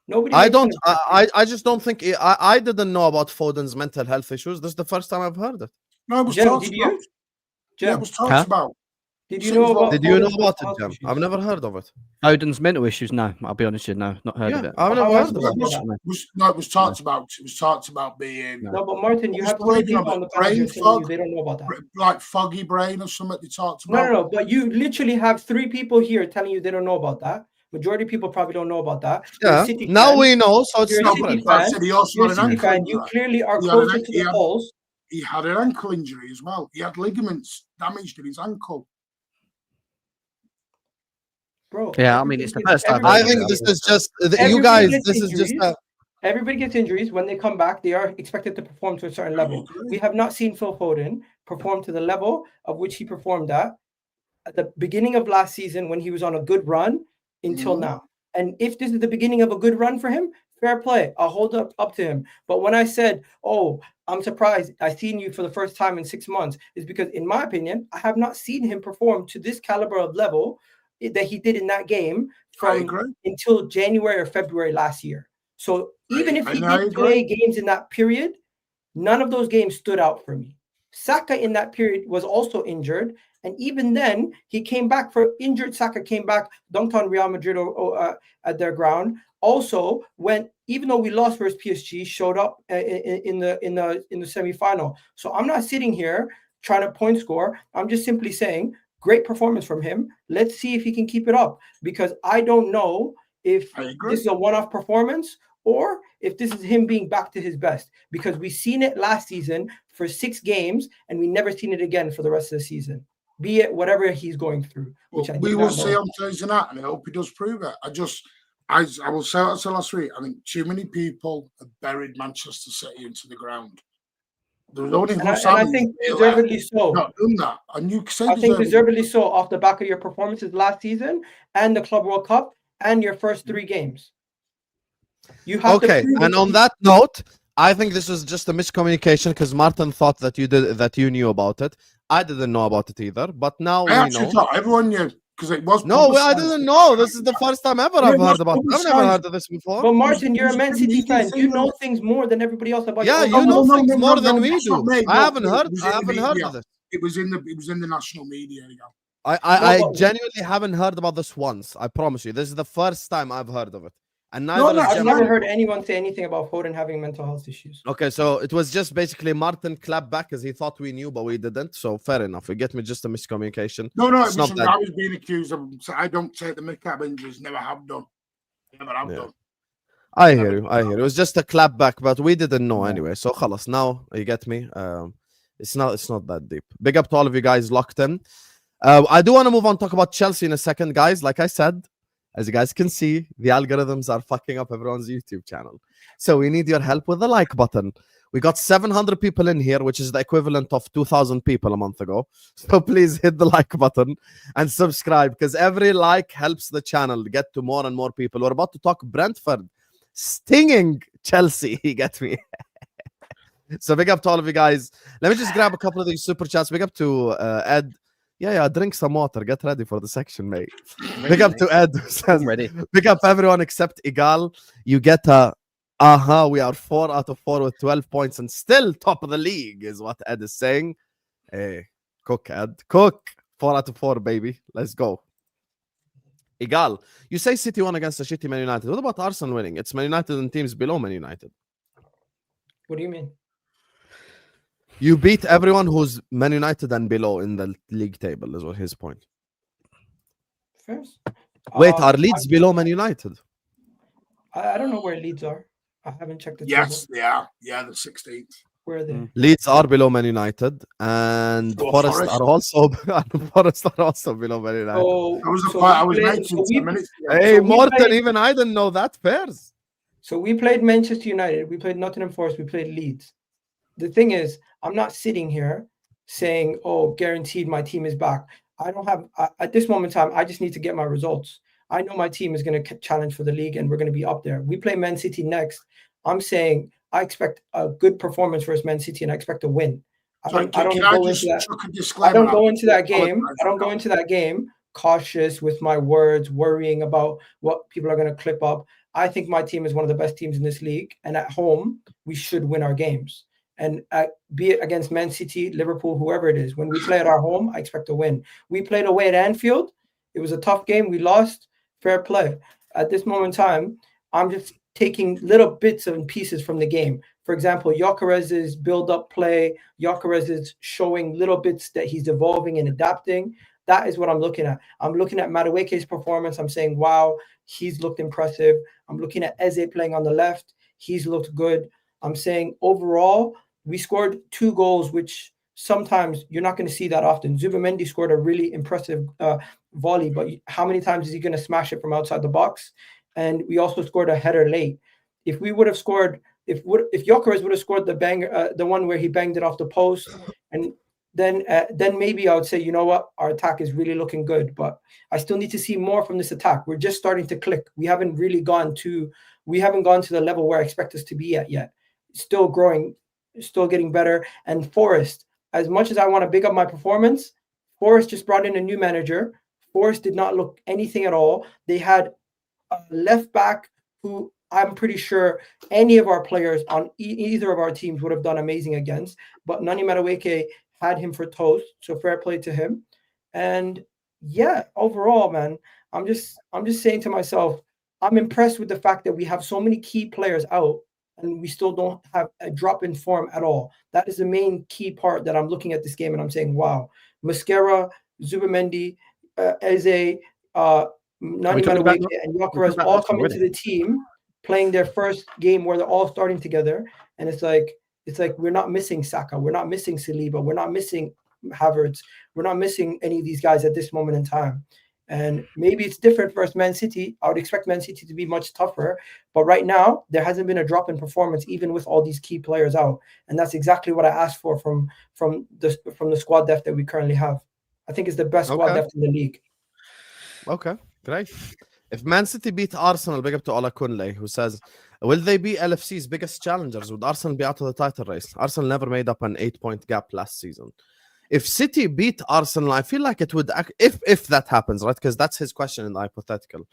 Speaker 2: Nobody.
Speaker 1: I just don't think I didn't know about Foden's mental health issues. This is the first time I've heard it.
Speaker 4: No, it was talked about. Yeah, it was talked about.
Speaker 2: Did you know about
Speaker 1: it, Jim? I've never heard of it.
Speaker 3: Foden's mental issues? No, I'll be honest with you, no, not heard of it.
Speaker 1: I've never heard of it.
Speaker 4: No, it was talked about. It was talked about being.
Speaker 2: No, but Martin, you have three people on the brain fog. They don't know about that.
Speaker 4: Like foggy brain or something. They talked about.
Speaker 2: No. But you literally have three people here telling you they don't know about that. Majority of people probably don't know about that.
Speaker 1: Yeah. Now we know, so it's not
Speaker 2: fan. You clearly are closer to the pulse.
Speaker 4: He had an ankle injury as well. He had ligaments damaged in his ankle.
Speaker 2: Bro,
Speaker 3: yeah, I mean, it's the first time.
Speaker 1: I think this is just you guys. This is just.
Speaker 2: Everybody gets injuries. When they come back, they are expected to perform to a certain level. We have not seen Phil Foden perform to the level of which he performed at the beginning of last season when he was on a good run until now. And if this is the beginning of a good run for him, fair play. I'll hold up to him. But when I said, "Oh, I'm surprised I've seen you for the first time in 6 months," is because, in my opinion, I have not seen him perform to this caliber of level that he did in that game from until January or February last year. So even if he did play games in that period, none of those games stood out for me. Saka in that period was also injured. And even then, he came back for injured. Saka came back, dunked on Real Madrid at their ground. Also, even though we lost versus PSG, showed up in the semi-final. So I'm not sitting here trying to point score. I'm just simply saying, great performance from him. Let's see if he can keep it up, because I don't know if this is a one-off performance or if this is him being back to his best, because we've seen it last season for 6 games and we never seen it again for the rest of the season, be it whatever he's going through.
Speaker 4: We will see on Thursday night, and I hope he does prove it. I will say what I said last week. I think too many people have buried Manchester City into the ground. There's only
Speaker 2: and I think deservedly so.
Speaker 4: Not done that. And you say
Speaker 2: I think deservedly so off the back of your performances last season and the Club World Cup and your first 3 games. You have
Speaker 1: and on that note, I think this was just a miscommunication because Martin thought that you knew about it. I didn't know about it either, but now we know.
Speaker 4: Thought everyone knew. Because it was
Speaker 1: I didn't know. This is the first time ever I've heard about it. I've never heard of this before.
Speaker 2: But Martin, you're a Man City fan. You know things more than everybody else about.
Speaker 1: Yeah, you know things more than we do. I haven't heard of this.
Speaker 4: It was in the national media.
Speaker 1: I genuinely haven't heard about this once. I promise you. This is the first time I've heard of it. And
Speaker 2: I've never heard anyone say anything about Foden having mental health issues.
Speaker 1: Okay, so it was just basically Martin clapped back because he thought we knew, but we didn't. So fair enough. You get me? Just a miscommunication.
Speaker 4: No, I was being accused of. I don't take the mick injuries. Never have done. Never have done.
Speaker 1: I hear you. It was just a clap back, but we didn't know anyway. So khalas, now you get me. It's not that deep. Big up to all of you guys locked in. I do want to move on, talk about Chelsea in a second, guys. Like I said, as you guys can see, the algorithms are fucking up everyone's YouTube channel. So we need your help with the like button. We got 700 people in here, which is the equivalent of 2,000 people a month ago. So please hit the like button and subscribe, because every like helps the channel get to more and more people. We're about to talk Brentford stinging Chelsea. You get me? So big up to all of you guys. Let me just grab a couple of these super chats. Big up to Ed. Yeah, drink some water. Get ready for the section, mate. Big up to Ed.
Speaker 3: I'm ready.
Speaker 1: Big up everyone except Igal. You get we are 4 out of 4 with 12 points and still top of the league, is what Ed is saying. Hey, cook, Ed. Cook. 4 out of 4, baby. Let's go. Egal. You say City won against a shitty Man United. What about Arsenal winning? It's Man United and teams below Man United.
Speaker 2: What do you mean?
Speaker 1: You beat everyone who's Man United and below in the league table, is what his point.
Speaker 2: First.
Speaker 1: Wait, are Leeds below Man United?
Speaker 2: I don't know where Leeds are. I haven't checked the table.
Speaker 4: Yes, they are. Yeah, the 16th.
Speaker 2: Where are they?
Speaker 1: Leeds are below Man United, and Forest are also below Man United.
Speaker 2: So,
Speaker 4: That was the
Speaker 2: so
Speaker 4: part I was
Speaker 2: we played-
Speaker 4: making
Speaker 2: so we-
Speaker 4: 10 minutes ago.
Speaker 1: Hey,
Speaker 2: so we
Speaker 1: Morton,
Speaker 2: played-
Speaker 1: even I didn't know that. Fairs.
Speaker 2: So we played Manchester United, we played Nottingham Forest, we played Leeds. The thing is, I'm not sitting here saying, oh, guaranteed my team is back. I don't have, at this moment in time, I just need to get my results. I know my team is going to challenge for the league and we're going to be up there. We play Man City next. I'm saying I expect a good performance versus Man City and I expect to win. I don't go into that game cautious with my words, worrying about what people are going to clip up. I think my team is one of the best teams in this league, and at home we should win our games. And be it against Man City, Liverpool, whoever it is, when we play at our home, I expect to win. We played away at Anfield. It was a tough game. We lost. Fair play. At this moment in time, I'm just taking little bits and pieces from the game. For example, Gyökeres's build-up play. Gyökeres is showing little bits that he's evolving and adapting. That is what I'm looking at. I'm looking at Madueke's performance. I'm saying, wow, he's looked impressive. I'm looking at Eze playing on the left. He's looked good. I'm saying overall, we scored 2 goals, which sometimes you're not going to see that often. Zubimendi scored a really impressive volley, but how many times is he going to smash it from outside the box? And we also scored a header late. If we would have scored, if Gyökeres would have scored the banger, the one where he banged it off the post, and then maybe I would say, you know what, our attack is really looking good, but I still need to see more from this attack. We're just starting to click. We haven't gone to the level where I expect us to be at yet. Still growing, still getting better. And Forest, as much as I want to big up my performance, Forest just brought in a new manager. Forest did not look anything at all. They had a left back who I'm pretty sure any of our players on either of our teams would have done amazing against, but Nani Madueke had him for toast, so fair play to him. And yeah, overall, man, I'm just saying to myself, I'm impressed with the fact that we have so many key players out and we still don't have a drop in form at all. That is the main key part that I'm looking at this game and I'm saying, wow, Mosquera, Zubimendi, Eze, Nani Madueke, and Gyökeres all come into the team playing their first game where they're all starting together, and it's like we're not missing Saka, we're not missing Saliba, we're not missing Havertz, we're not missing any of these guys at this moment in time. And maybe it's different versus Man City. I would expect Man City to be much tougher, but right now there hasn't been a drop in performance even with all these key players out, and that's exactly what I asked for from the squad depth that we currently have. I think it's the best squad depth in the league.
Speaker 1: Okay, great. If Man City beat Arsenal, big up to Ola Kunle, who says, will they be LFC's biggest challengers? Would Arsenal be out of the title race? Arsenal never made up an 8-point gap last season. If City beat Arsenal, I feel like it would, if that happens, right? Because that's his question in the hypothetical.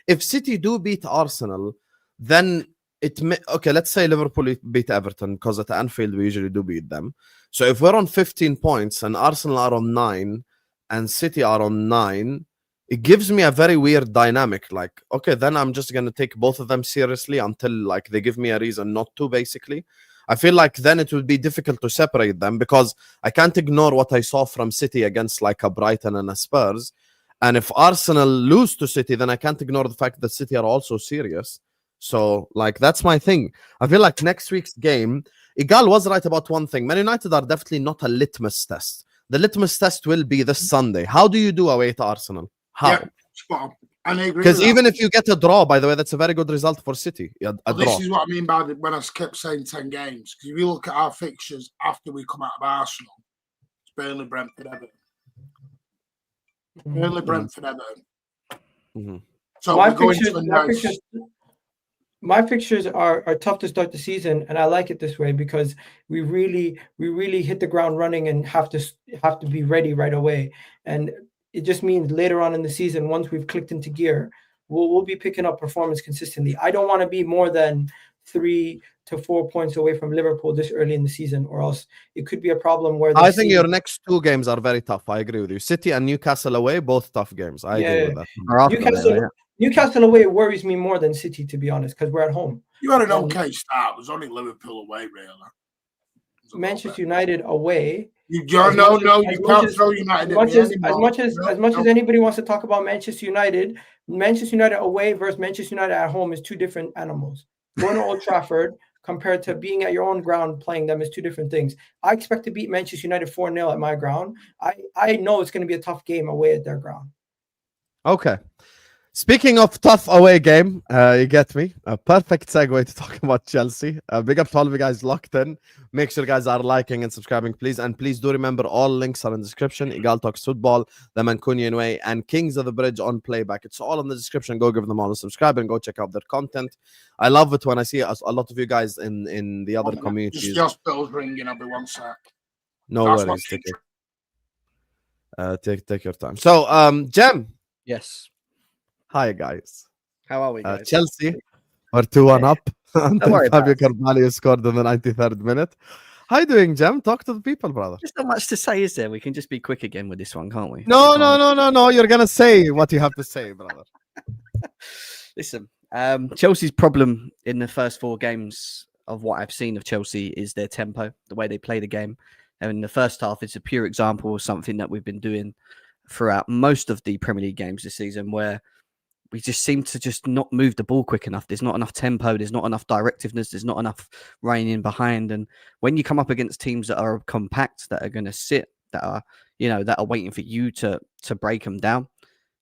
Speaker 1: If City do beat Arsenal, then let's say Liverpool beat Everton, because at Anfield we usually do beat them. So if we're on 15 points and Arsenal are on 9 and City are on 9, it gives me a very weird dynamic. Like, okay, then I'm just going to take both of them seriously until like they give me a reason not to, basically. I feel like then it would be difficult to separate them because I can't ignore what I saw from City against like a Brighton and a Spurs. And if Arsenal lose to City, then I can't ignore the fact that City are also serious. So like, that's my thing. I feel like next week's game, Igal was right about one thing. Man United are definitely not a litmus test. The litmus test will be this Sunday. How do you do away to Arsenal? How?
Speaker 4: Yeah, spot on.
Speaker 1: Because even if you get a draw, by the way, that's a very good result for City.
Speaker 4: This is what I mean by when I kept saying 10 games. Because if you look at our fixtures after we come out of Arsenal, it's Burnley, Brentford, Everton. Burnley, Brentford, Everton.
Speaker 1: Mm-hmm.
Speaker 4: So
Speaker 2: my fixtures are tough to start the season, and I like it this way because we really hit the ground running and have to be ready right away. And it just means later on in the season, once we've clicked into gear, we'll be picking up performance consistently. I don't want to be more than 3 to 4 points away from Liverpool this early in the season, or else it could be a problem where
Speaker 1: I think your next 2 games are very tough. I agree with you. City and Newcastle away, both tough games. I agree with that.
Speaker 2: Newcastle away worries me more than City, to be honest, because we're at home.
Speaker 4: You had an okay start. It was only Liverpool away, really.
Speaker 2: Manchester United away.
Speaker 4: You can't throw United.
Speaker 2: As much as anybody wants to talk about Manchester United away versus Manchester United at home is 2 different animals. Going to Old Trafford compared to being at your own ground playing them is 2 different things. I expect to beat Manchester United 4-0 at my ground. I know it's going to be a tough game away at their ground.
Speaker 1: Okay. Speaking of tough away game, you get me. A perfect segue to talk about Chelsea. Big up to all of you guys locked in. Make sure you guys are liking and subscribing, please. And please do remember all links are in the description. Igal Talks Football, The Mancunian Way, and Kings of the Bridge on Playback. It's all in the description. Go give them all a subscribe and go check out their content. I love it when I see a lot of you guys in the other communities.
Speaker 4: Just the hospital's ringing. I'll be 1 sec.
Speaker 1: No worries. Take your time. So, Jem.
Speaker 3: Yes.
Speaker 1: Hi, guys.
Speaker 3: How are we, guys?
Speaker 1: Chelsea are 2-1 up until Fabio Carvalho scored in the 93rd minute. How you doing, Jem? Talk to the people, brother.
Speaker 3: There's not much to say, is there? We can just be quick again with this one, can't we?
Speaker 1: No. You're going to say what you have to say, brother.
Speaker 3: Listen, Chelsea's problem in the first 4 games of what I've seen of Chelsea is their tempo, the way they play the game. And in the first half, it's a pure example of something that we've been doing throughout most of the Premier League games this season, where we just seem to just not move the ball quick enough. There's not enough tempo. There's not enough directiveness. There's not enough running in behind. And when you come up against teams that are compact, that are going to sit, that are waiting for you to break them down,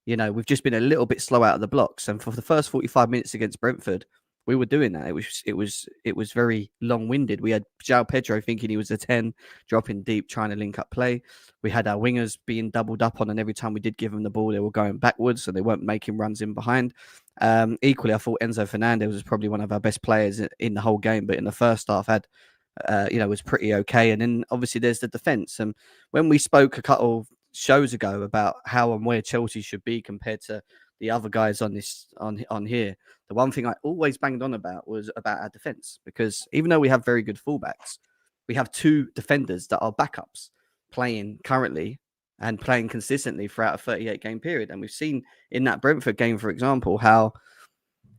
Speaker 3: we've just been a little bit slow out of the blocks. And for the first 45 minutes against Brentford, we were doing that. It was very long-winded. We had João Pedro thinking he was a 10, dropping deep, trying to link up play. We had our wingers being doubled up on, and every time we did give them the ball, they were going backwards, so they weren't making runs in behind. Equally, I thought Enzo Fernandez was probably one of our best players in the whole game, but in the first half was pretty okay. And then obviously there's the defence. And when we spoke a couple of shows ago about how and where Chelsea should be compared to the other guys on here, the one thing I always banged on about was about our defense, because even though we have very good fullbacks, we have 2 defenders that are backups playing currently and playing consistently throughout a 38-game period. And we've seen in that Brentford game, for example, how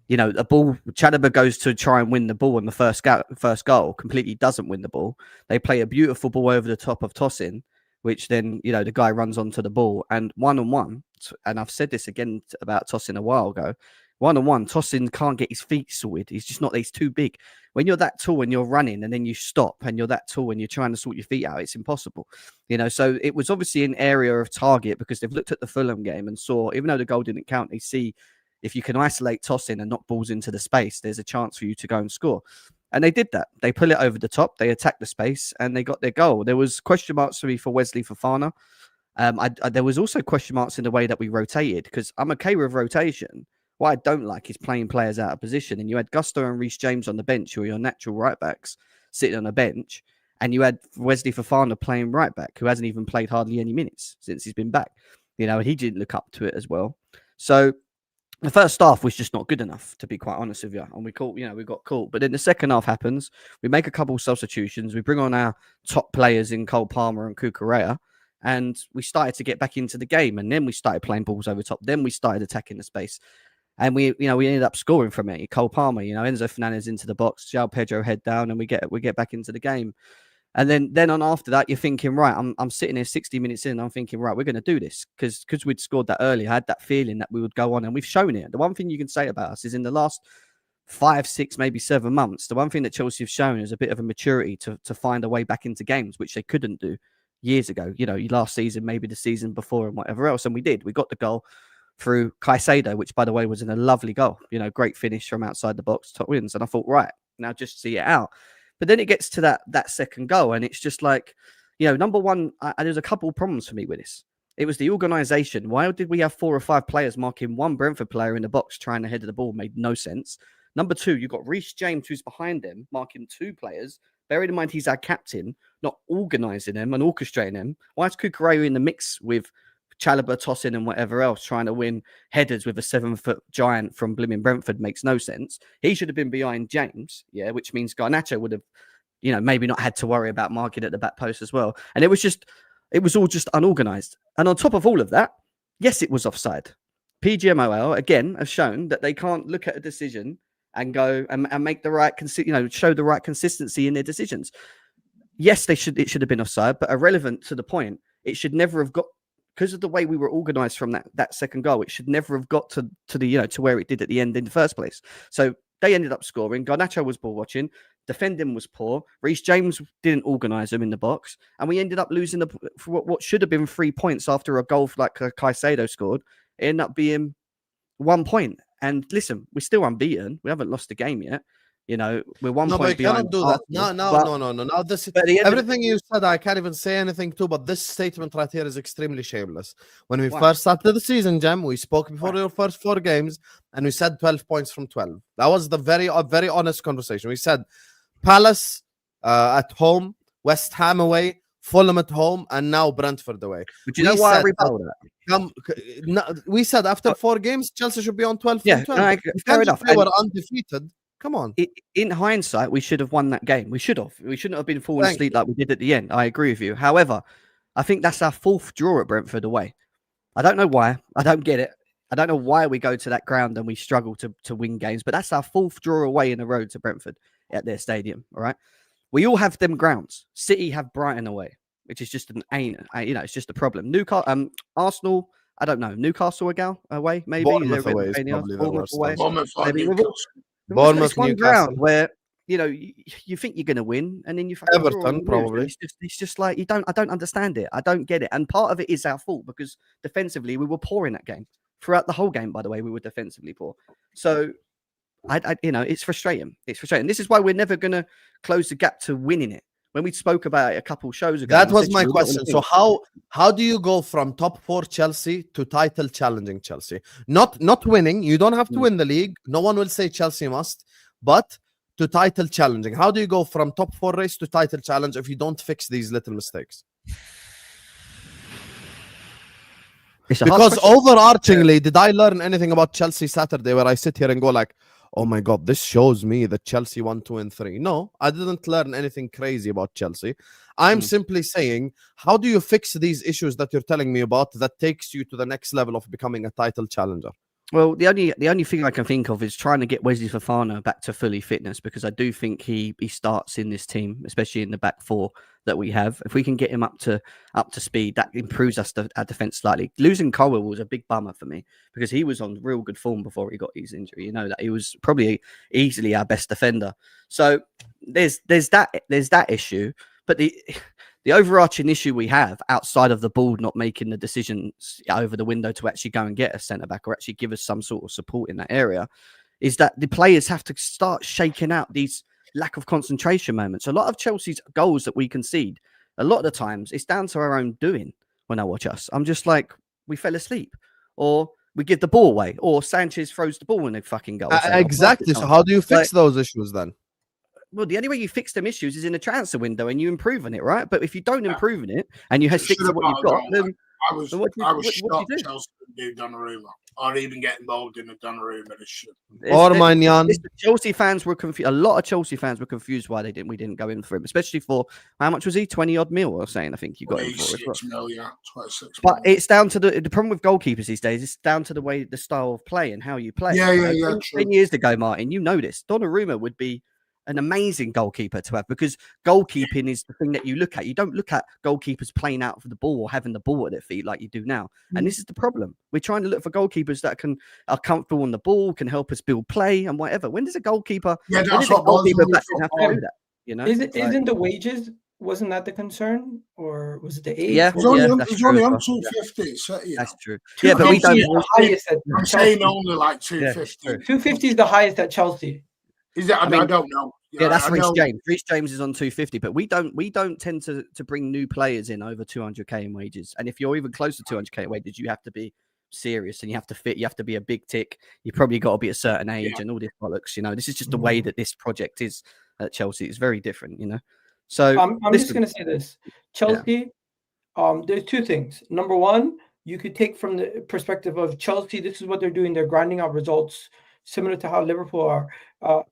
Speaker 3: the ball, Chalobah goes to try and win the ball in the first goal, completely doesn't win the ball. They play a beautiful ball over the top of Tosin, which then, the guy runs onto the ball, and 1-on-1, and I've said this again about Tosin a while ago, 1-on-1, Tosin can't get his feet sorted. He's too big. When you're that tall and you're running and then you stop and you're that tall and you're trying to sort your feet out, it's impossible. So it was obviously an area of target, because they've looked at the Fulham game and saw, even though the goal didn't count, they see if you can isolate Tosin and knock balls into the space, there's a chance for you to go and score. And they did that. They pull it over the top. They attacked the space and they got their goal. There was question marks for me for Wesley Fofana. There was also question marks in the way that we rotated, because I'm okay with rotation. What I don't like is playing players out of position. And you had Gusto and Reece James on the bench, who are your natural right backs, sitting on a bench. And you had Wesley Fofana playing right back, who hasn't even played hardly any minutes since he's been back. And he didn't look up to it as well. So the first half was just not good enough, to be quite honest with you. And we got caught. But then the second half happens. We make a couple of substitutions. We bring on our top players in Cole Palmer and Cucurella. And we started to get back into the game. And then we started playing balls over top. Then we started attacking the space. And we ended up scoring from it. Cole Palmer, Enzo Fernandez into the box, João Pedro head down, and we get back into the game. And then on after that, you're thinking, right, I'm sitting here 60 minutes in, and I'm thinking, right, we're going to do this, because we'd scored that early. I had that feeling that we would go on, and we've shown it. The one thing you can say about us is in the last 5, 6, maybe 7 months, the one thing that Chelsea have shown is a bit of a maturity to find a way back into games, which they couldn't do years ago. Last season, maybe the season before, and whatever else. And we did. We got the goal through Caicedo, which, by the way, was in a lovely goal. Great finish from outside the box, top wins. And I thought, right, now just see it out. But then it gets to that second goal, and it's just like, number one, there's a couple of problems for me with this. It was the organisation. Why did we have 4 or 5 players marking one Brentford player in the box trying to head of the ball? Made no sense. Number 2, you've got Reece James, who's behind them, marking 2 players. Bearing in mind he's our captain, not organising them and orchestrating them. Why is Cucurella in the mix with Chalobah tossing and whatever else, trying to win headers with a 7-foot giant from Blimmin Brentford makes no sense. He should have been behind James, which means Garnacho would have, maybe not had to worry about marking at the back post as well. And it was all just unorganised. And on top of all of that, yes, it was offside. PGMOL again has shown that they can't look at a decision and go and make the right, show the right consistency in their decisions. Yes, it should have been offside, but irrelevant to the point. It should never have got, because of the way we were organised from that second goal. It should never have got to the to where it did at the end in the first place. So they ended up scoring. Garnacho was ball watching. Defending was poor. Reece James didn't organise them in the box, and we ended up losing for what should have been 3 points after a goal like Caicedo scored. It ended up being 1 point. And listen, we're still unbeaten. We haven't lost a game yet. We're 1 point behind.
Speaker 1: No, but you cannot do that. No. Now this everything you said, I can't even say anything to. But this statement right here is extremely shameless. When we first started the season, Jem, we spoke before your first 4 games, and we said 12 points from 12. That was the very honest conversation. We said Palace at home, West Ham away, Fulham at home, and now Brentford away.
Speaker 3: But you know why I rebutted that?
Speaker 1: We said after 4 games, Chelsea should be on 12.
Speaker 3: Yeah, fair enough.
Speaker 1: They were undefeated. Come on.
Speaker 3: In hindsight, we should have won that game. We should have. We shouldn't have been falling asleep like we did at the end. I agree with you. However, I think that's our 4th draw at Brentford away. I don't know why. I don't get it. I don't know why we go to that ground and we struggle to win games, but that's our 4th draw away in a row to Brentford at their stadium. All right. We all have them grounds. City have Brighton away, which is just it's just a problem. Arsenal, I don't know. Newcastle away, maybe.
Speaker 1: Bournemouth away is probably the worst.
Speaker 3: Bournemouth, one ground where you think you're going to win, and then you
Speaker 1: Everton probably.
Speaker 3: It's just like I don't understand it. I don't get it, and part of it is our fault because defensively we were poor in that game throughout the whole game. By the way, we were defensively poor. So it's frustrating. It's frustrating. This is why we're never going to close the gap to winning it. When we spoke about it a couple shows ago,
Speaker 1: that was my question. So how do you go from top 4 Chelsea to title challenging Chelsea? Not winning. You don't have to win the league. No one will say Chelsea must, but to title challenging. How do you go from top 4 race to title challenge if you don't fix these little mistakes? Because overarchingly, did I learn anything about Chelsea Saturday where I sit here and go like, oh my God, this shows me that Chelsea won 2 and 3. No, I didn't learn anything crazy about Chelsea. I'm simply saying, how do you fix these issues that you're telling me about that takes you to the next level of becoming a title challenger?
Speaker 3: Well, the only thing I can think of is trying to get Wesley Fofana back to fully fitness, because I do think he starts in this team, especially in the back 4 that we have. If we can get him up to speed, that improves our defense slightly. Losing Colwell was a big bummer for me because he was on real good form before he got his injury. That he was probably easily our best defender. So there's that issue, but the overarching issue we have outside of the board not making the decisions over the window to actually go and get a centre-back or actually give us some sort of support in that area is that the players have to start shaking out these lack of concentration moments. A lot of Chelsea's goals that we concede, a lot of the times, it's down to our own doing when I watch us. I'm just like, we fell asleep, or we give the ball away, or Sanchez throws the ball in a fucking goal.
Speaker 1: Exactly. So how do you fix those issues then?
Speaker 3: Well, the only way you fix them issues is in the transfer window and you improve on it, right? But if you don't improve in it and you stick to what you've got, then
Speaker 4: I was shocked Chelsea didn't do Donnarumma or even get involved in a Donnarumma issue.
Speaker 1: Or Magnan.
Speaker 3: Chelsea fans were confused. A lot of Chelsea fans were confused why we didn't go in for him, especially for how much was he? 20-odd mil or saying, I think you got him for.
Speaker 4: 26 mil, yeah. 26
Speaker 3: but it's down to the problem with goalkeepers these days. It's down to the style of play and how you play.
Speaker 4: Yeah.
Speaker 3: 10 years ago, Martin, you know this. Donnarumma would be an amazing goalkeeper to have, because goalkeeping is the thing that you look at. You don't look at goalkeepers playing out for the ball or having the ball at their feet like you do now. And this is the problem. We're trying to look for goalkeepers that are comfortable on the ball, can help us build play and whatever. When does a goalkeeper,
Speaker 4: have
Speaker 3: to do that?
Speaker 2: Isn't the wages? Wasn't that the concern, or was it the age?
Speaker 3: Yeah,
Speaker 4: it's only on 250. So,
Speaker 3: that's true. Yeah, but we don't.
Speaker 4: I'm saying only like 250.
Speaker 2: 250 is the highest at Chelsea.
Speaker 4: Is that? I don't know.
Speaker 3: Yeah, that's Reece James. Reece James is on 250, but we don't tend to bring new players in over 200k in wages. And if you're even close to 200k in wages, you have to be serious and you have to fit. You have to be a big tick. You probably got to be a certain age and all this bollocks. This is just the way that this project is at Chelsea. It's very different. So
Speaker 2: I'm just going to say this: Chelsea. There's 2 things. Number one, you could take from the perspective of Chelsea. This is what they're doing. They're grinding out results similar to how Liverpool are.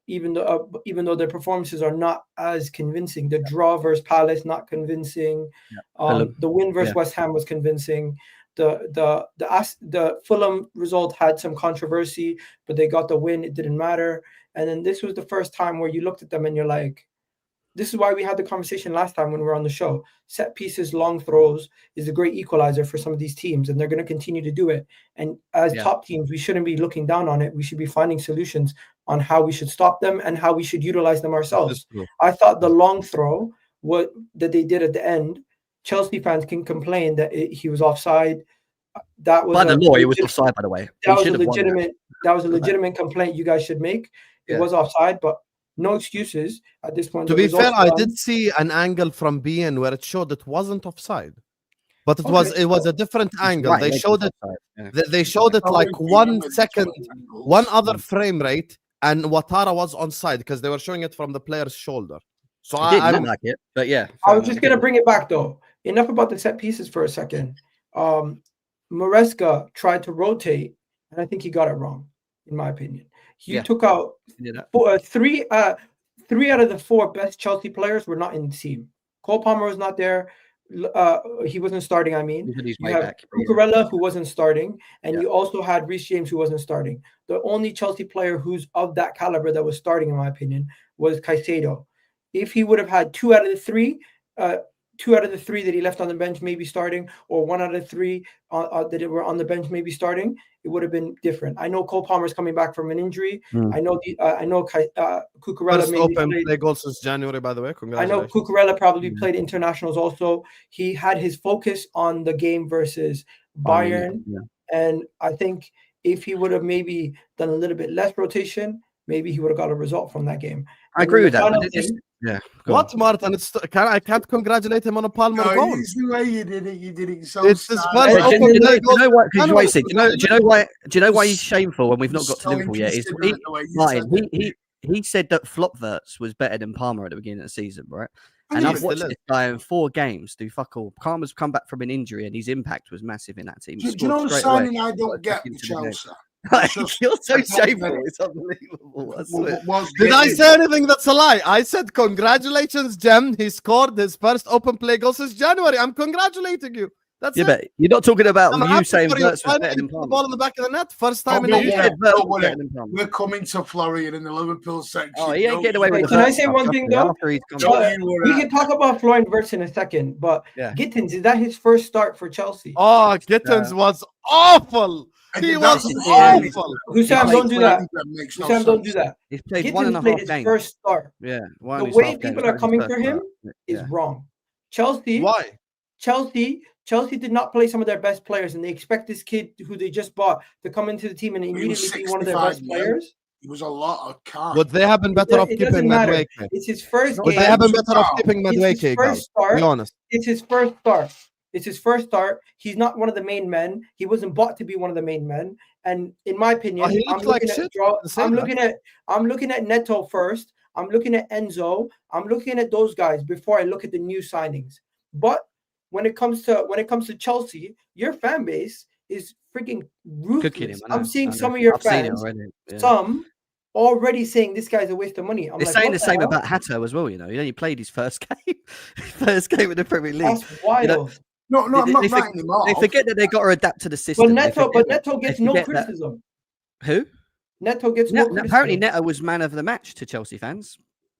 Speaker 2: Even though their performances are not as convincing. The draw versus Palace not convincing. The win versus West Ham was convincing. The Fulham result had some controversy, but they got the win. It didn't matter. And then this was the first time where you looked at them and you're like, this is why we had the conversation last time when we were on the show. Set pieces, long throws is a great equalizer for some of these teams, and they're going to continue to do it. And as top teams, we shouldn't be looking down on it. We should be finding solutions on how we should stop them and how we should utilize them ourselves. I thought the long throw that they did at the end, Chelsea fans can complain that he was offside. That was
Speaker 3: by the law, he was offside, by the way.
Speaker 2: That was a legitimate complaint you guys should make. It was offside, but no excuses at this point.
Speaker 1: To be fair, I did see an angle from BN where it showed it wasn't offside, but it was a different angle. They showed it. They showed it like 1 second, one other frame rate, and Ouattara was onside because they were showing it from the player's shoulder. So
Speaker 3: I didn't like it, but yeah.
Speaker 2: I was just gonna bring it back though. Enough about the set pieces for a second. Maresca tried to rotate, and I think he got it wrong, in my opinion. He took out 3 out of the 4 best Chelsea players were not in the team. Cole Palmer was not there. He wasn't starting. I mean, you have Cucurella who wasn't starting, and you also had Reece James who wasn't starting. The only Chelsea player who's of that caliber that was starting, in my opinion, was Caicedo. If he would have had 2 out of the 3 that he left on the bench maybe starting, or 1 out of 3 that were on the bench maybe starting, it would have been different. I know Cole Palmer's coming back from an injury. I know Cucurella
Speaker 1: maybe play goal since January, by the way.
Speaker 2: I know Cucurella probably played internationals also. He had his focus on the game versus Bayern, and I think if he would have maybe done a little bit less rotation, maybe he would have got a result from that game.
Speaker 3: I agree with that.
Speaker 1: What, Martin? I can't congratulate him on a Palmer goal.
Speaker 4: It's the way you did it. You did it so.
Speaker 1: It's his
Speaker 3: first. Do you know why he's shameful when we've not got to Liverpool yet? He said that Flopverts was better than Palmer at the beginning of the season, right? And I've watched this guy in 4 games do fuck all. Palmer's come back from an injury, and his impact was massive in that team.
Speaker 4: Do you know the signing I don't get with Chelsea?
Speaker 3: You're so shameful. It's unbelievable.
Speaker 1: Did I say anything that's a lie? I said, congratulations, Jem. He scored his first open play goal since January. I'm congratulating you. That's it.
Speaker 3: But you're not talking about you saying Verts was better than
Speaker 1: Palmer. The ball in the back of the net. First time in
Speaker 4: We're coming to Florian in the Liverpool section.
Speaker 3: Oh, he ain't getting away with it.
Speaker 2: Can I say one thing, though? We can talk about Florian Verts in a second, but Gittins, is that his first start for Chelsea?
Speaker 1: Oh, Gittins was awful. He was awful.
Speaker 2: Hussam, don't do that. Hussam, don't do that.
Speaker 3: He's played
Speaker 2: Gittins played his first start.
Speaker 3: Yeah.
Speaker 2: The way people are coming for him is wrong. Chelsea.
Speaker 1: Why?
Speaker 2: Chelsea did not play some of their best players, and they expect this kid who they just bought to come into the team and immediately be one of their best players.
Speaker 4: It was a lot of cards.
Speaker 1: Would they have been better off keeping Madueke?
Speaker 2: It's his first game.
Speaker 1: Would they have been better off keeping Madueke? Be honest.
Speaker 2: It's his first start. It's his first start. He's not one of the main men. He wasn't bought to be one of the main men. And in my opinion, I'm looking at Neto first. I'm looking at Enzo. I'm looking at those guys before I look at the new signings. But when it comes to Chelsea, your fan base is freaking ruthless. I'm seeing some of your fans, some already saying this guy's a waste of money.
Speaker 3: They're saying the same about Hato as well. You know, he only played his first game, in the Premier League.
Speaker 2: That's wild.
Speaker 3: You know,
Speaker 4: No, I'm not writing him off.
Speaker 3: They forget that they've got to adapt to the system.
Speaker 2: But Neto gets no criticism.
Speaker 3: Who?
Speaker 2: Neto gets no criticism.
Speaker 3: Apparently, Neto was man of the match to Chelsea fans.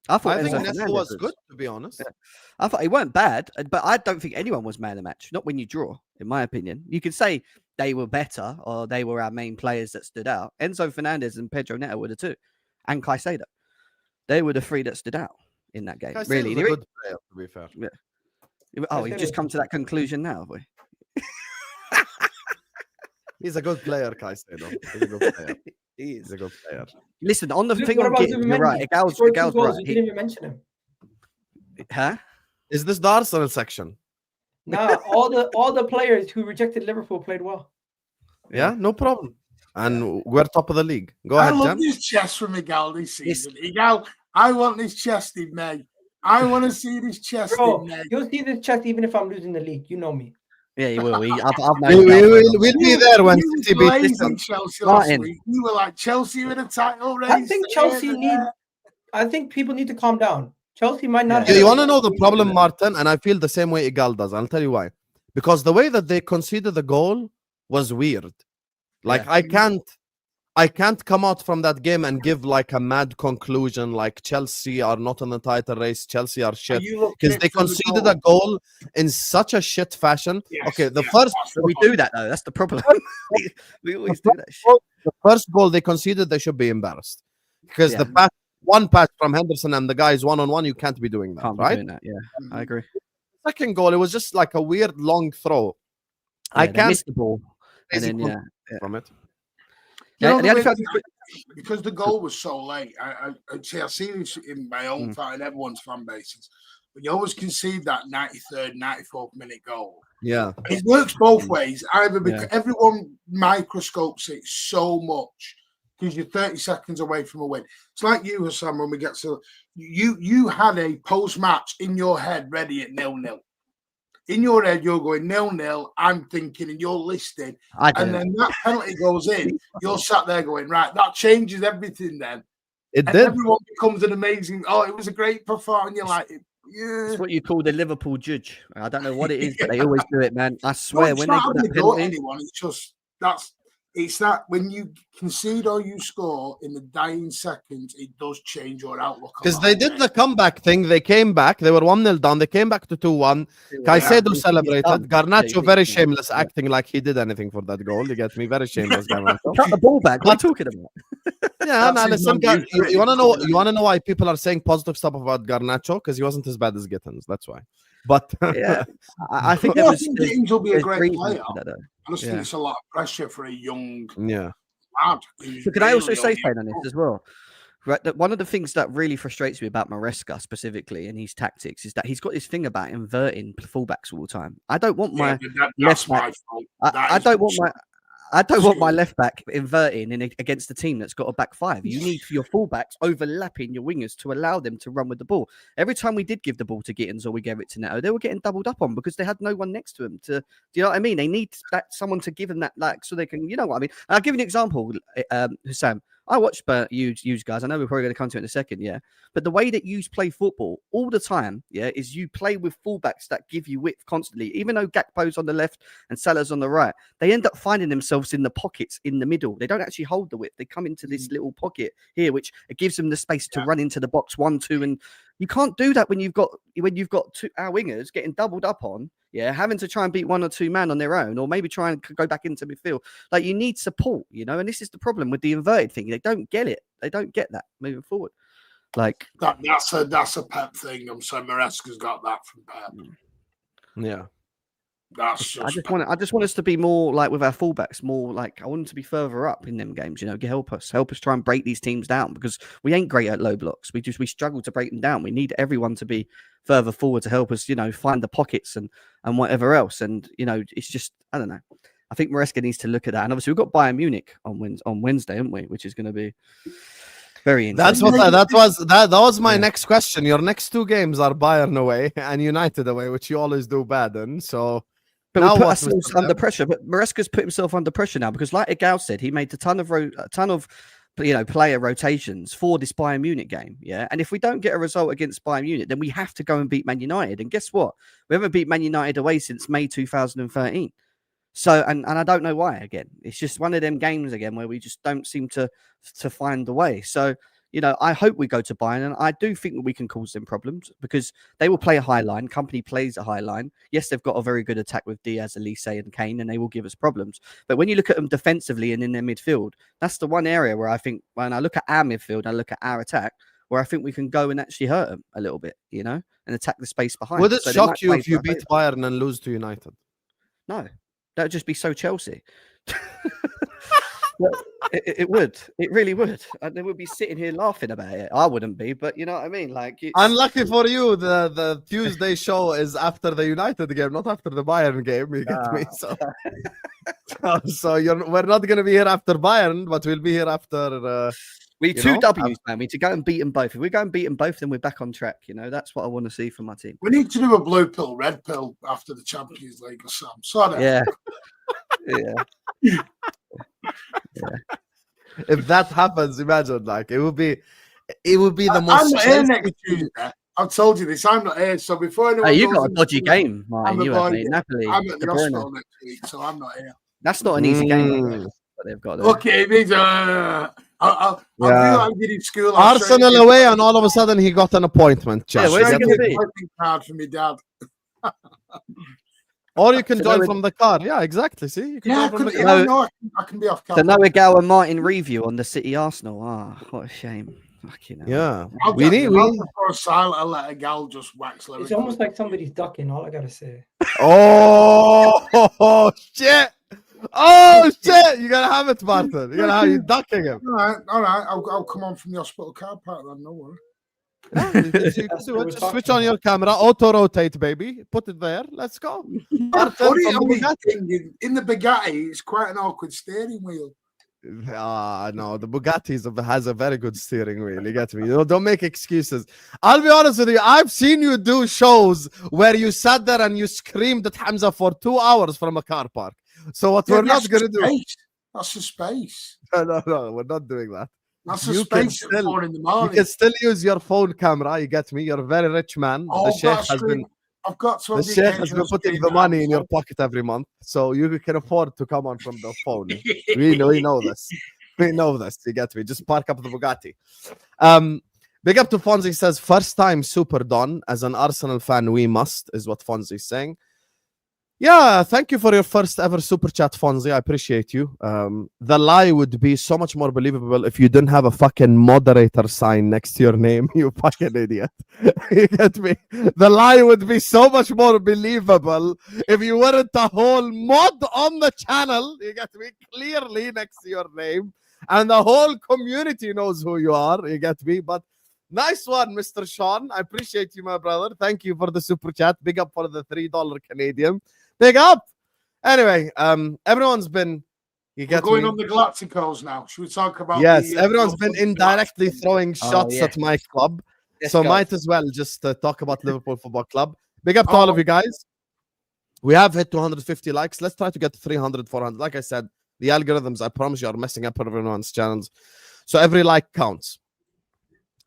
Speaker 1: I think Neto was good, to be honest.
Speaker 3: Yeah. I thought he weren't bad, but I don't think anyone was man of the match. Not when you draw, in my opinion. You could say they were better or they were our main players that stood out. Enzo Fernandez and Pedro Neto were the 2, and Caicedo. They were the 3 that stood out in that game.
Speaker 1: Caicedo's
Speaker 3: really,
Speaker 1: a good player, to be fair.
Speaker 3: Yeah. Oh, you've just come to that conclusion now, boy.
Speaker 1: He's a good player, Caicedo. He's a good player.
Speaker 3: He's
Speaker 1: a good player.
Speaker 3: Listen, on the thing on Gittins, you're right. Gal's right.
Speaker 2: You didn't even mention him.
Speaker 3: Huh?
Speaker 1: Is this the Arsenal section?
Speaker 2: Nah, all the players who rejected Liverpool played well.
Speaker 1: Yeah, no problem. And we're top of the league. Go ahead, Jan.
Speaker 4: I love this chest from Miguel this season. Miguel, I want this chest in May. I want to see this chest in May.
Speaker 2: You'll see this chest even if I'm losing the league. You know me.
Speaker 3: Yeah, he will. I've
Speaker 1: We'll be there when City beat
Speaker 4: blazing Chelsea last week. You were like Chelsea in a title race.
Speaker 2: I think Chelsea I think people need to calm down. Chelsea might not.
Speaker 1: You want to know the problem, Martin? And I feel the same way Igal does. I'll tell you why. Because the way that they conceded the goal was weird. Like I can't come out from that game and give like a mad conclusion like Chelsea are not in the title race, Chelsey are shit, because they conceded a goal in such a shit fashion.
Speaker 4: Yes,
Speaker 1: okay, the first
Speaker 3: we do that though. That's the problem. we always do that shit.
Speaker 1: The first goal they conceded, they should be embarrassed because the one pass from Henderson and the guys one-on-one, you can't be doing that, right?
Speaker 3: Doing that. Yeah, I agree.
Speaker 1: Second goal, it was just like a weird long throw.
Speaker 3: Yeah,
Speaker 1: I can't
Speaker 3: miss the ball and then
Speaker 1: from it.
Speaker 4: Because the goal was so late. I see this in my own fan and everyone's fan bases. But you always concede that 93rd, 94th minute goal.
Speaker 1: Yeah.
Speaker 4: It works both ways. Either because everyone microscopes it so much because you're 30 seconds away from a win. It's like you, Hassan, when we get to you had a post-match in your head ready at 0-0. In your head, you're going 0-0. I'm thinking, and you're listed, and then that penalty goes in. You're sat there going, right, that changes everything. Then
Speaker 1: it did.
Speaker 4: Everyone becomes an amazing. Oh, it was a great performance. And you're like, yeah.
Speaker 3: It's what you call the Liverpool judge. I don't know what it is, but they always do it, man. I swear, when
Speaker 4: they
Speaker 3: got that penalty,
Speaker 4: anyone, it's just it's that when you concede or you score in the dying seconds, it does change your outlook.
Speaker 1: Because they did the comeback thing. They came back. They were 1-0 down. They came back to 2-1. Caicedo celebrated. Garnacho very shameless, acting like he did anything for that goal. You get me? Very shameless. Garnacho.
Speaker 3: Cut the ball back. What are you talking about?
Speaker 1: Yeah, man. Listen, you want to know why people are saying positive stuff about Garnacho? Because he wasn't as bad as Gittins. That's why. But
Speaker 3: yeah, I think
Speaker 4: Gittins will be a great player. I just think
Speaker 3: Yeah.
Speaker 4: it's a lot of pressure for a young
Speaker 1: yeah.
Speaker 4: lad.
Speaker 3: So can I also say something on this as well? Right, that one of the things that really frustrates me about Maresca specifically and his tactics is that he's got this thing about inverting fullbacks all the time. I don't want my left back. I don't want my left back inverting against the team that's got a back five. You need for your fullbacks overlapping your wingers to allow them to run with the ball. Every time we did give the ball to Gittins or we gave it to Neto, they were getting doubled up on because they had no one next to them. Do you know what I mean? They need someone to give them that, like, so they can, you know what I mean? I'll give you an example, Sam. I watched you guys. I know we're probably going to come to it in a second, yeah. But the way that you play football all the time, yeah, is you play with fullbacks that give you width constantly. Even though Gakpo's on the left and Salah's on the right, they end up finding themselves in the pockets in the middle. They don't actually hold the width. They come into this little pocket here, which gives them the space to run into the box 1, 2, and you can't do that when you've got our wingers getting doubled up on. Yeah, having to try and beat 1 or 2 man on their own, or maybe try and go back into midfield. Like, you need support, you know, and this is the problem with the inverted thing. They don't get it. They don't get that moving forward. Like
Speaker 4: that's a Pep thing. I'm saying Maresca's got that from Pep.
Speaker 1: Yeah.
Speaker 4: I
Speaker 3: just want us to be more like with our fullbacks, more like I want them to be further up in them games, you know, help us try and break these teams down because we ain't great at low blocks. We struggle to break them down. We need everyone to be further forward to help us, you know, find the pockets and whatever else. And, you know, it's just, I don't know. I think Maresca needs to look at that. And obviously we've got Bayern Munich on Wednesday, haven't we? Which is going to be very interesting.
Speaker 1: That was my next question. Your next 2 games are Bayern away and United away, which you always do bad in. So
Speaker 3: but we put ourselves under pressure. But Maresca's put himself under pressure now because, like Igal said, he made a ton of player rotations for this Bayern Munich game. Yeah, and if we don't get a result against Bayern Munich, then we have to go and beat Man United. And guess what? We haven't beat Man United away since May 2013. So, and I don't know why. Again, it's just one of them games again where we just don't seem to find the way. So, you know, I hope we go to Bayern, and I do think that we can cause them problems because they will play a high line. Company plays a high line. Yes, they've got a very good attack with Diaz, Elise, and Kane, and they will give us problems. But when you look at them defensively and in their midfield, that's the one area where I think when I look at our midfield, I look at our attack, where I think we can go and actually hurt them a little bit, you know, and attack the space behind.
Speaker 1: Would it shock you if you beat Bayern and lose to United?
Speaker 3: No, that would just be so Chelsea. It would. It really would. And they would be sitting here laughing about it. I wouldn't be, but you know what I mean? Like,
Speaker 1: unlucky for you, the Tuesday show is after the United game, not after the Bayern game. You get me? So we're not going to be here after Bayern, but we'll be here after
Speaker 3: We need two W's, man. We need to go and beat them both. If we go and beat them both, then we're back on track. That's what I want to see from my team.
Speaker 4: We need to do a blue pill, red pill after the Champions League or something. Sorry.
Speaker 3: Yeah. Yeah.
Speaker 1: If that happens, imagine it would be the most.
Speaker 4: I'm not here next Tuesday. I've told you this. I'm not here. So before anyone,
Speaker 3: you got a dodgy game, Martin. You have Napoli.
Speaker 4: I'm at the hospital next week, so I'm not here.
Speaker 3: That's not an easy game. They've got there.
Speaker 4: Okay, these I'll do like I did in school.
Speaker 1: Arsenal away, and all of a sudden he got an appointment.
Speaker 3: Yeah, where's he going to be?
Speaker 4: Card for me, Dad.
Speaker 1: Or you can join from the car. Yeah, exactly. See, you can join from the car.
Speaker 4: I can be off camera.
Speaker 3: So Noah Gow and Martin review on the City Arsenal. What a shame. Fucking hell.
Speaker 1: Yeah, we need
Speaker 4: for a silent. I'll let a gal just wax.
Speaker 2: It's almost like somebody's ducking. All I gotta say.
Speaker 1: Oh shit! Oh shit! You gotta have it, Martin. You ducking him.
Speaker 4: All right. I'll come on from the hospital car park then. No worry.
Speaker 1: Yeah, you can do it. Just switch on your camera, auto rotate, baby. Put it there. Let's go. Martin,
Speaker 4: in the Bugatti, it's quite an awkward steering wheel.
Speaker 1: No, the Bugatti has a very good steering wheel. You get me? Don't make excuses. I'll be honest with you. I've seen you do shows where you sat there and you screamed at Hamza for 2 hours from a car park. So what we're not going to do?
Speaker 4: That's the space.
Speaker 1: No, we're not doing that.
Speaker 4: That's the space at 4 in the morning.
Speaker 1: You can still use your phone camera. You get me? You're a very rich man. The Sheikh has been putting the money in your pocket every month, so you can afford to come on from the phone. we know this. We know this. You get me? Just park up the Bugatti. Big up to Fonzie. Says first time Super Don. As an Arsenal fan, we must, is what Fonzie is saying. Yeah, thank you for your first ever super chat, Fonzie. I appreciate you. The lie would be so much more believable if you didn't have a fucking moderator sign next to your name, you fucking idiot. You get me? The lie would be so much more believable if you weren't a whole mod on the channel, you get me, clearly next to your name, and the whole community knows who you are, you get me? But nice one, Mr. Sean. I appreciate you, my brother. Thank you for the super chat. Big up for the $3 Canadian. Big up. Anyway, everyone's been.
Speaker 4: We're going on the Galacticos now. Should we talk about?
Speaker 1: Yes, everyone's been indirectly throwing shots at my club, so might as well just talk about Liverpool Football Club. Big up to all of you guys. We have hit 250 likes. Let's try to get 300, 400. Like I said, the algorithms, I promise you, are messing up everyone's channels. So every like counts,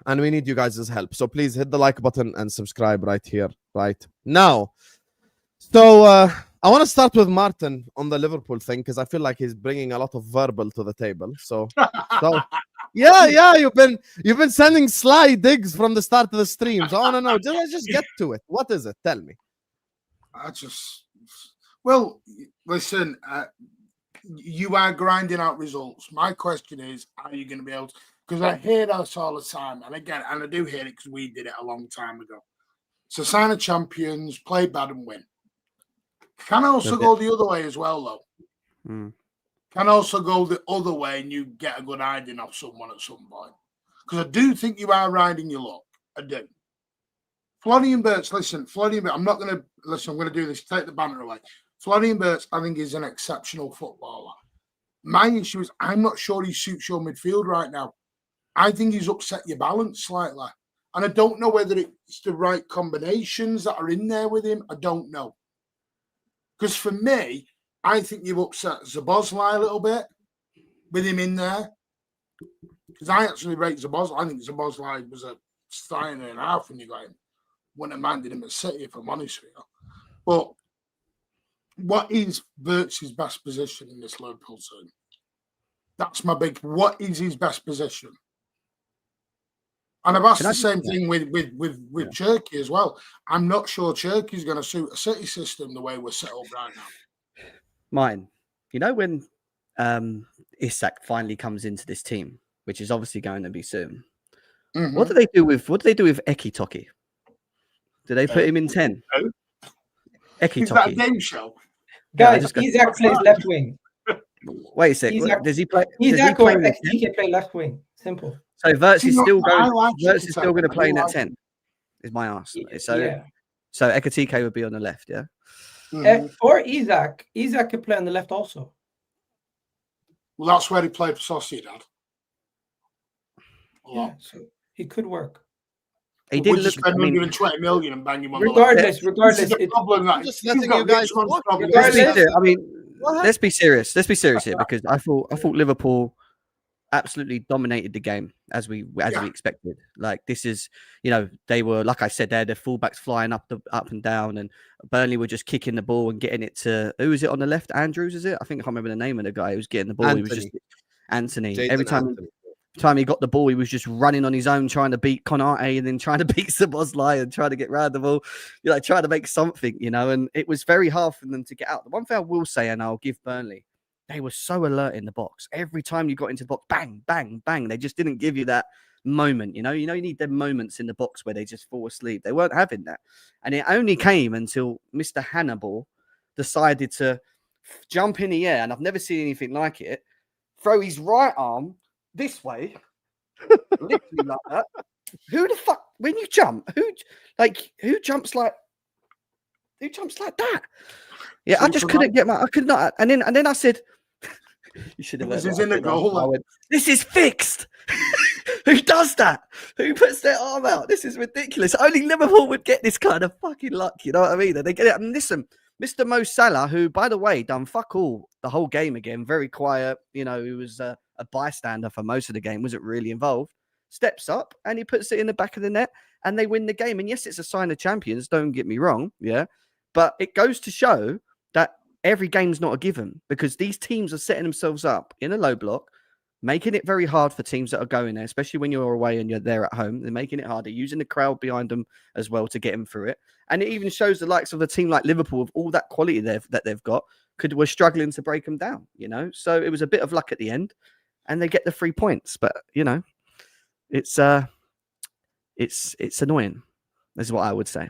Speaker 1: and we need you guys' help. So please hit the like button and subscribe right here, right now. So I want to start with Martin on the Liverpool thing because I feel like he's bringing a lot of verbal to the table. So yeah, you've been sending sly digs from the start of the stream. So I want to know, just get to it. What is it? Tell me.
Speaker 4: Well, listen, you are grinding out results. My question is, are you going to be able to? Because I hear that all the time, and again, and I do hear it because we did it a long time ago. So sign of champions, play bad and win. Can also go the other way as well, though. Can also go the other way and you get a good hiding off someone at some point. Because I do think you are riding your luck. I do. Florian Wirtz, listen, I'm not going to, I'm going to do this, take the banner away. Florian Wirtz, I think, is an exceptional footballer. My issue is I'm not sure he suits your midfield right now. I think he's upset your balance slightly. And I don't know whether it's the right combinations that are in there with him. I don't know. Because for me, I think you've upset Szoboszlai a little bit with him in there. Because I actually rate Szoboszlai. I think Szoboszlai was a sign and a half when you got him. Wouldn't have minded him at City, if I'm honest with you. But what is Wirtz's best position in this Liverpool team? That's my big. What is his best position? And I've asked the same thing with Cherky as well. I'm not sure Cherky's going to suit a City system the way we're set up right now.
Speaker 3: Mine. You know when Isak finally comes into this team, which is obviously going to be soon. Mm-hmm. What do they do with Eki Toki? Do they put him in 10? Eki Toki.
Speaker 4: Is that a game show?
Speaker 2: Guys, Isak plays left wing.
Speaker 3: Wait a sec. Does he play?
Speaker 2: Isak or Ekitike play left wing. Simple.
Speaker 3: So Wirtz is still going. Wirtz is still going to play in that 10. Is my answer. So Ekitike would be on the left, yeah.
Speaker 2: Mm-hmm. Or Isak could play on the left also.
Speaker 4: Well, that's where he played for Sociedad.
Speaker 2: Yeah, so it could work.
Speaker 3: He didn't look.
Speaker 4: Spend 120 million and bang him on
Speaker 2: regardless.
Speaker 4: This is the problem.
Speaker 1: I'm just letting you guys talk.
Speaker 3: Let's be serious. I mean, let's be serious. Let's be serious here, because I thought Liverpool absolutely dominated the game as we expected. Like, this is, they were, like I said, they had their fullbacks flying up and down, and Burnley were just kicking the ball and getting it to, who is it on the left? Andrews, is it? I think I can't remember the name of the guy who was getting the ball.
Speaker 1: Anthony.
Speaker 3: He was just Anthony.
Speaker 1: Jadon
Speaker 3: Every time.
Speaker 1: Anthony.
Speaker 3: Time he got the ball, he was just running on his own, trying to beat Konate and then trying to beat Szoboszlai and trying to get round the ball, trying to make something, and it was very hard for them to get out. The one thing I will say, and I'll give Burnley, they were so alert in the box. Every time you got into the box, bang, bang, bang. They just didn't give you that moment, you need them moments in the box where they just fall asleep. They weren't having that. And it only came until Mr. Hannibal decided to jump in the air, and I've never seen anything like it, throw his right arm this way, literally like that. Who the fuck, when you jump, who jumps like that? Yeah, I just couldn't get I could not. And then I said, you should have.
Speaker 4: This is in the goal.
Speaker 3: I went, this is fixed. Who does that? Who puts their arm out? This is ridiculous. Only Liverpool would get this kind of fucking luck. You know what I mean? And they get it. And listen, Mr. Mo Salah, who, by the way, done fuck all the whole game again, very quiet. He was a bystander for most of the game, wasn't really involved. Steps up and he puts it in the back of the net, and they win the game. And yes, it's a sign of champions. Don't get me wrong, yeah, but it goes to show that every game's not a given, because these teams are setting themselves up in a low block, making it very hard for teams that are going there, especially when you're away and you're there at home. They're making it harder, using the crowd behind them as well to get them through it. And it even shows the likes of a team like Liverpool, with all that quality that they've got, were struggling to break them down, So it was a bit of luck at the end, and they get the 3 points. But, it's annoying, is what I would say.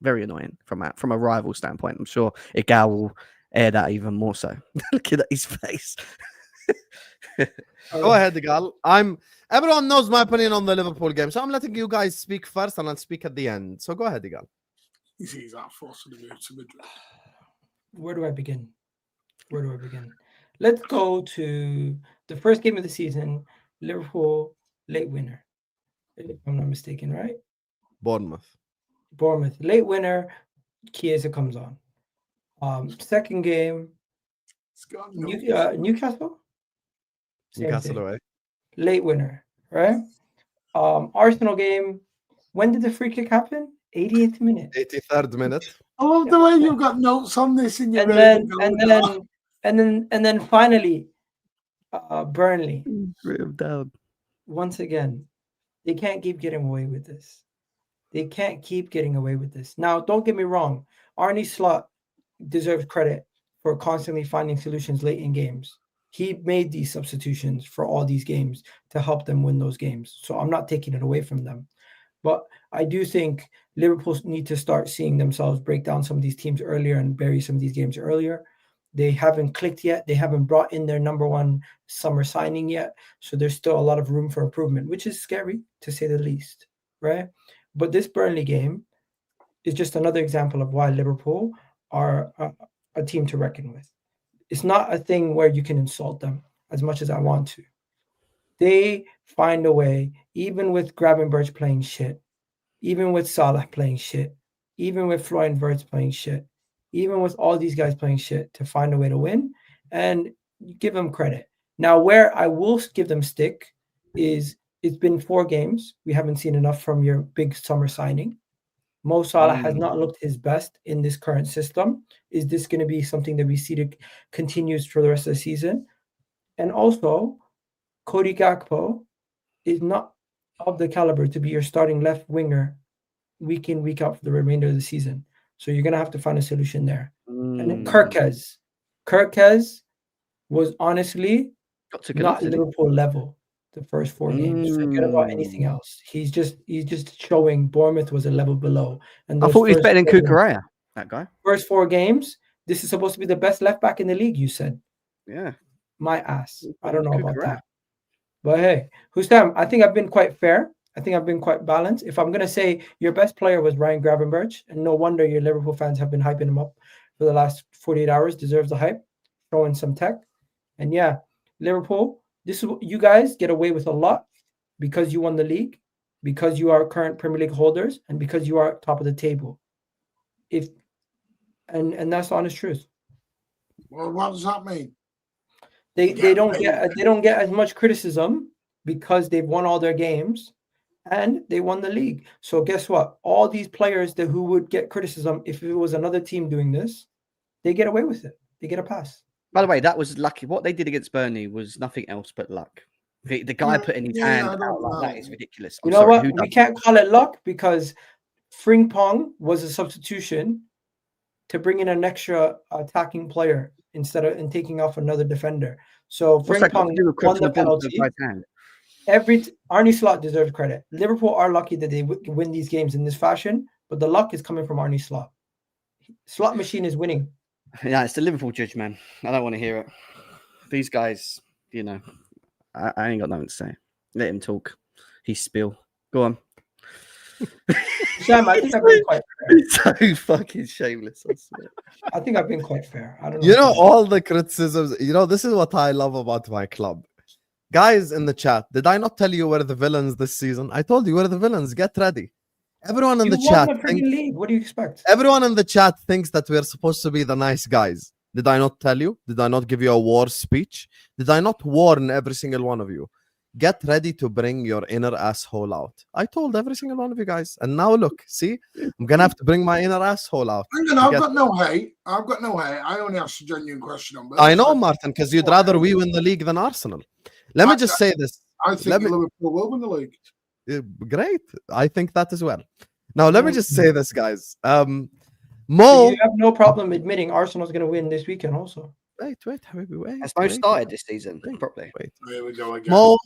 Speaker 3: Very annoying from a rival standpoint. I'm sure Igal will air that even more so. Looking at his face.
Speaker 1: Go ahead, Igal. Everyone knows my opinion on the Liverpool game, so I'm letting you guys speak first, and I'll speak at the end. So go ahead, Igal.
Speaker 4: He's that force of the move to Madrid.
Speaker 2: Where do I begin? Let's go to the first game of the season, Liverpool late winner, if I'm not mistaken, right?
Speaker 1: Bournemouth,
Speaker 2: late winner. Chiesa comes on. Second game, Newcastle.
Speaker 1: Newcastle away.
Speaker 2: Late winner, right? Arsenal game. When did the free kick happen? 88th minute.
Speaker 1: 83rd minute.
Speaker 4: I love the way you've got notes on this in your
Speaker 2: and then finally, Burnley.
Speaker 3: Down.
Speaker 2: Once again, they can't keep getting away with this. Now, don't get me wrong. Arne Slot deserves credit for constantly finding solutions late in games. He made these substitutions for all these games to help them win those games. So I'm not taking it away from them. But I do think Liverpool need to start seeing themselves break down some of these teams earlier and bury some of these games earlier. They haven't clicked yet. They haven't brought in their number one summer signing yet. So there's still a lot of room for improvement, which is scary to say the least, right? But this Burnley game is just another example of why Liverpool are a team to reckon with. It's not a thing where you can insult them as much as I want to. They find a way, even with Gravenberch playing shit, even with Salah playing shit, even with Florian Wirtz playing shit, even with all these guys playing shit, to find a way to win, and give them credit. Now, where I will give them stick is it's been 4 games. We haven't seen enough from your big summer signing. Mo Salah has not looked his best in this current system. Is this going to be something that we see to continues for the rest of the season? And also, Cody Gakpo is not of the caliber to be your starting left winger week in, week out for the remainder of the season. So you're going to have to find a solution there. And then Kirkez was honestly not Liverpool level the first 4 games. Forget about anything else. He's just showing Bournemouth was a level below. And
Speaker 3: I thought he was better than Kukurea, that guy.
Speaker 2: First 4 games, this is supposed to be the best left back in the league, you said.
Speaker 3: Yeah.
Speaker 2: My ass. I don't know about that. But hey, Husam, I think I've been quite fair. I think I've been quite balanced. If I'm going to say your best player was Ryan Gravenberch, and no wonder your Liverpool fans have been hyping him up for the last 48 hours, deserves the hype, showing some tech. And yeah, Liverpool, this is what you guys get away with a lot. because you won the league, because you are current Premier League holders, and because you are top of the table. And that's the honest truth.
Speaker 4: Well, what does that mean?
Speaker 2: They don't get as much criticism because they've won all their games and they won the league. So guess what? All these players who would get criticism if it was another team doing this, they get away with it. They get a pass.
Speaker 3: By the way, that was lucky. What they did against Burnley was nothing else but luck. The guy putting his hand out like that is ridiculous.
Speaker 2: You know what? We can't call it luck because Frimpong was a substitution to bring in an extra attacking player instead of taking off another defender. So Frimpong won the penalty. Arne Slot deserves credit. Liverpool are lucky that they win these games in this fashion, but the luck is coming from Arne Slot. Slot machine is winning.
Speaker 3: Yeah, it's the Liverpool judge, man. I don't want to hear it. These guys, you know, I ain't got nothing to say. Let him talk. He spill. Go on.
Speaker 2: Sam, I think I've been quite fair.
Speaker 3: It's so fucking shameless.
Speaker 2: I think I've been quite fair. I don't know.
Speaker 1: You know, all the criticisms, this is what I love about my club. Guys in the chat, did I not tell you we're the villains this season? I told you we're the villains. Get ready. Everyone in the chat.
Speaker 2: What do you expect?
Speaker 1: Everyone in the chat thinks that we're supposed to be the nice guys. Did I not tell you? Did I not give you a war speech? Did I not warn every single one of you? Get ready to bring your inner asshole out. I told every single one of you guys. And now look, see? I'm going to have to bring my inner asshole out.
Speaker 4: I've got no hate. I only asked a genuine question on this.
Speaker 1: I know, Martin, because you'd rather we win the league than Arsenal. Let me just say this.
Speaker 4: I think Liverpool will win the league.
Speaker 1: Great. I think that as well. Now, let me just say this, guys.
Speaker 2: Mo, you have no problem admitting Arsenal's going to win this weekend also.
Speaker 1: Wait.
Speaker 3: Has Mo started this season properly?
Speaker 1: Wait.
Speaker 4: Here we go again.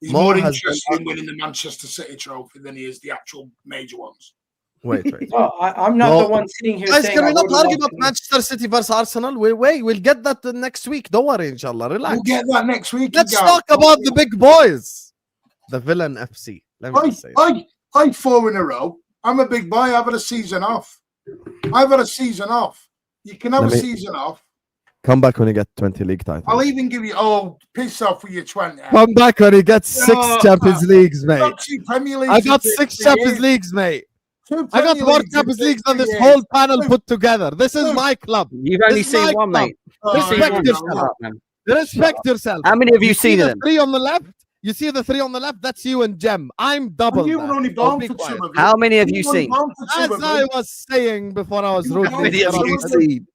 Speaker 4: He's more interested in winning the Manchester City trophy than he is the actual major ones.
Speaker 1: Wait.
Speaker 2: No, I'm not the one sitting here saying...
Speaker 1: Can we not argue about Manchester City versus Arsenal? We'll get that next week. Don't worry, inshallah. Relax.
Speaker 4: We'll get that next week.
Speaker 1: Let's talk about the big boys. The Villain FC. Let me just say
Speaker 4: I 4 in a row. I'm a big boy. I've had a season off. You can have a season off.
Speaker 1: Come back when you get 20 league titles.
Speaker 4: I'll even give you, piss off with your 20.
Speaker 1: Come back when you get 6 Champions Leagues, mate. I got 6 Champions Leagues, mate. I got more Champions Leagues than this whole panel put together. This is my club.
Speaker 3: You've only seen one, mate.
Speaker 1: Respect yourself. Respect yourself.
Speaker 3: How many have you seen of them?
Speaker 1: 3 on the left. You see the 3 on the left? That's you and Jem. I'm double.
Speaker 4: You were only born for 2 of them.
Speaker 3: How many have you seen?
Speaker 1: As I was saying before I was rudely interrupted.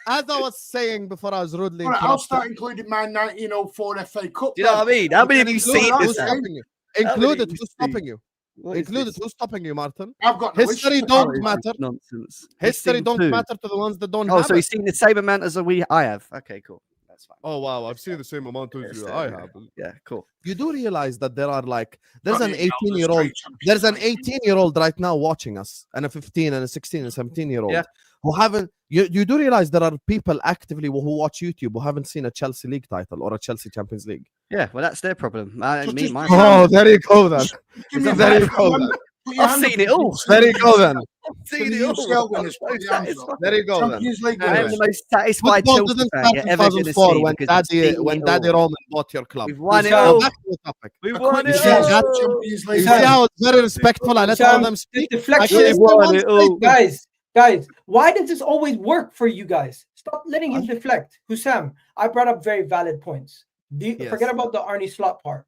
Speaker 1: As I was saying before I was rudely interrupted.
Speaker 4: I'll start including my 1904 FA Cup.
Speaker 3: Do you know what I mean? How many have you seen this?
Speaker 1: Included. Who's stopping you? Included. Who's stopping you, Martin?
Speaker 4: I've got no
Speaker 1: history don't matter.
Speaker 3: Nonsense.
Speaker 1: History don't matter to the ones that don't have it.
Speaker 3: So he's seen the same amount as I have. Okay, cool. That's fine.
Speaker 1: Oh wow, I've seen the same amount as you. I have.
Speaker 3: Yeah, cool.
Speaker 1: You do realize that there are there's an 18-year-old right now watching us, and a 15 and a 16 and 17-year-old who haven't. You do realize there are people actively who watch YouTube who haven't seen a Chelsea League title or a Chelsea Champions League.
Speaker 3: Yeah, well, that's their problem.
Speaker 1: There you go then. There you go then.
Speaker 3: I've seen it all.
Speaker 1: There you go then.
Speaker 3: There you go then.
Speaker 1: I
Speaker 3: am the most satisfied Chelsea fan you ever going to see.
Speaker 1: When Daddy Roman bought your club.
Speaker 3: We've won it all.
Speaker 1: Back to the topic.
Speaker 3: We've won it
Speaker 1: all. You see how it's very respectful. I let all them speak.
Speaker 2: Guys, why does this always work for you guys? Stop letting him deflect. Hussam, I brought up very valid points. Forget about the Arne Slot part.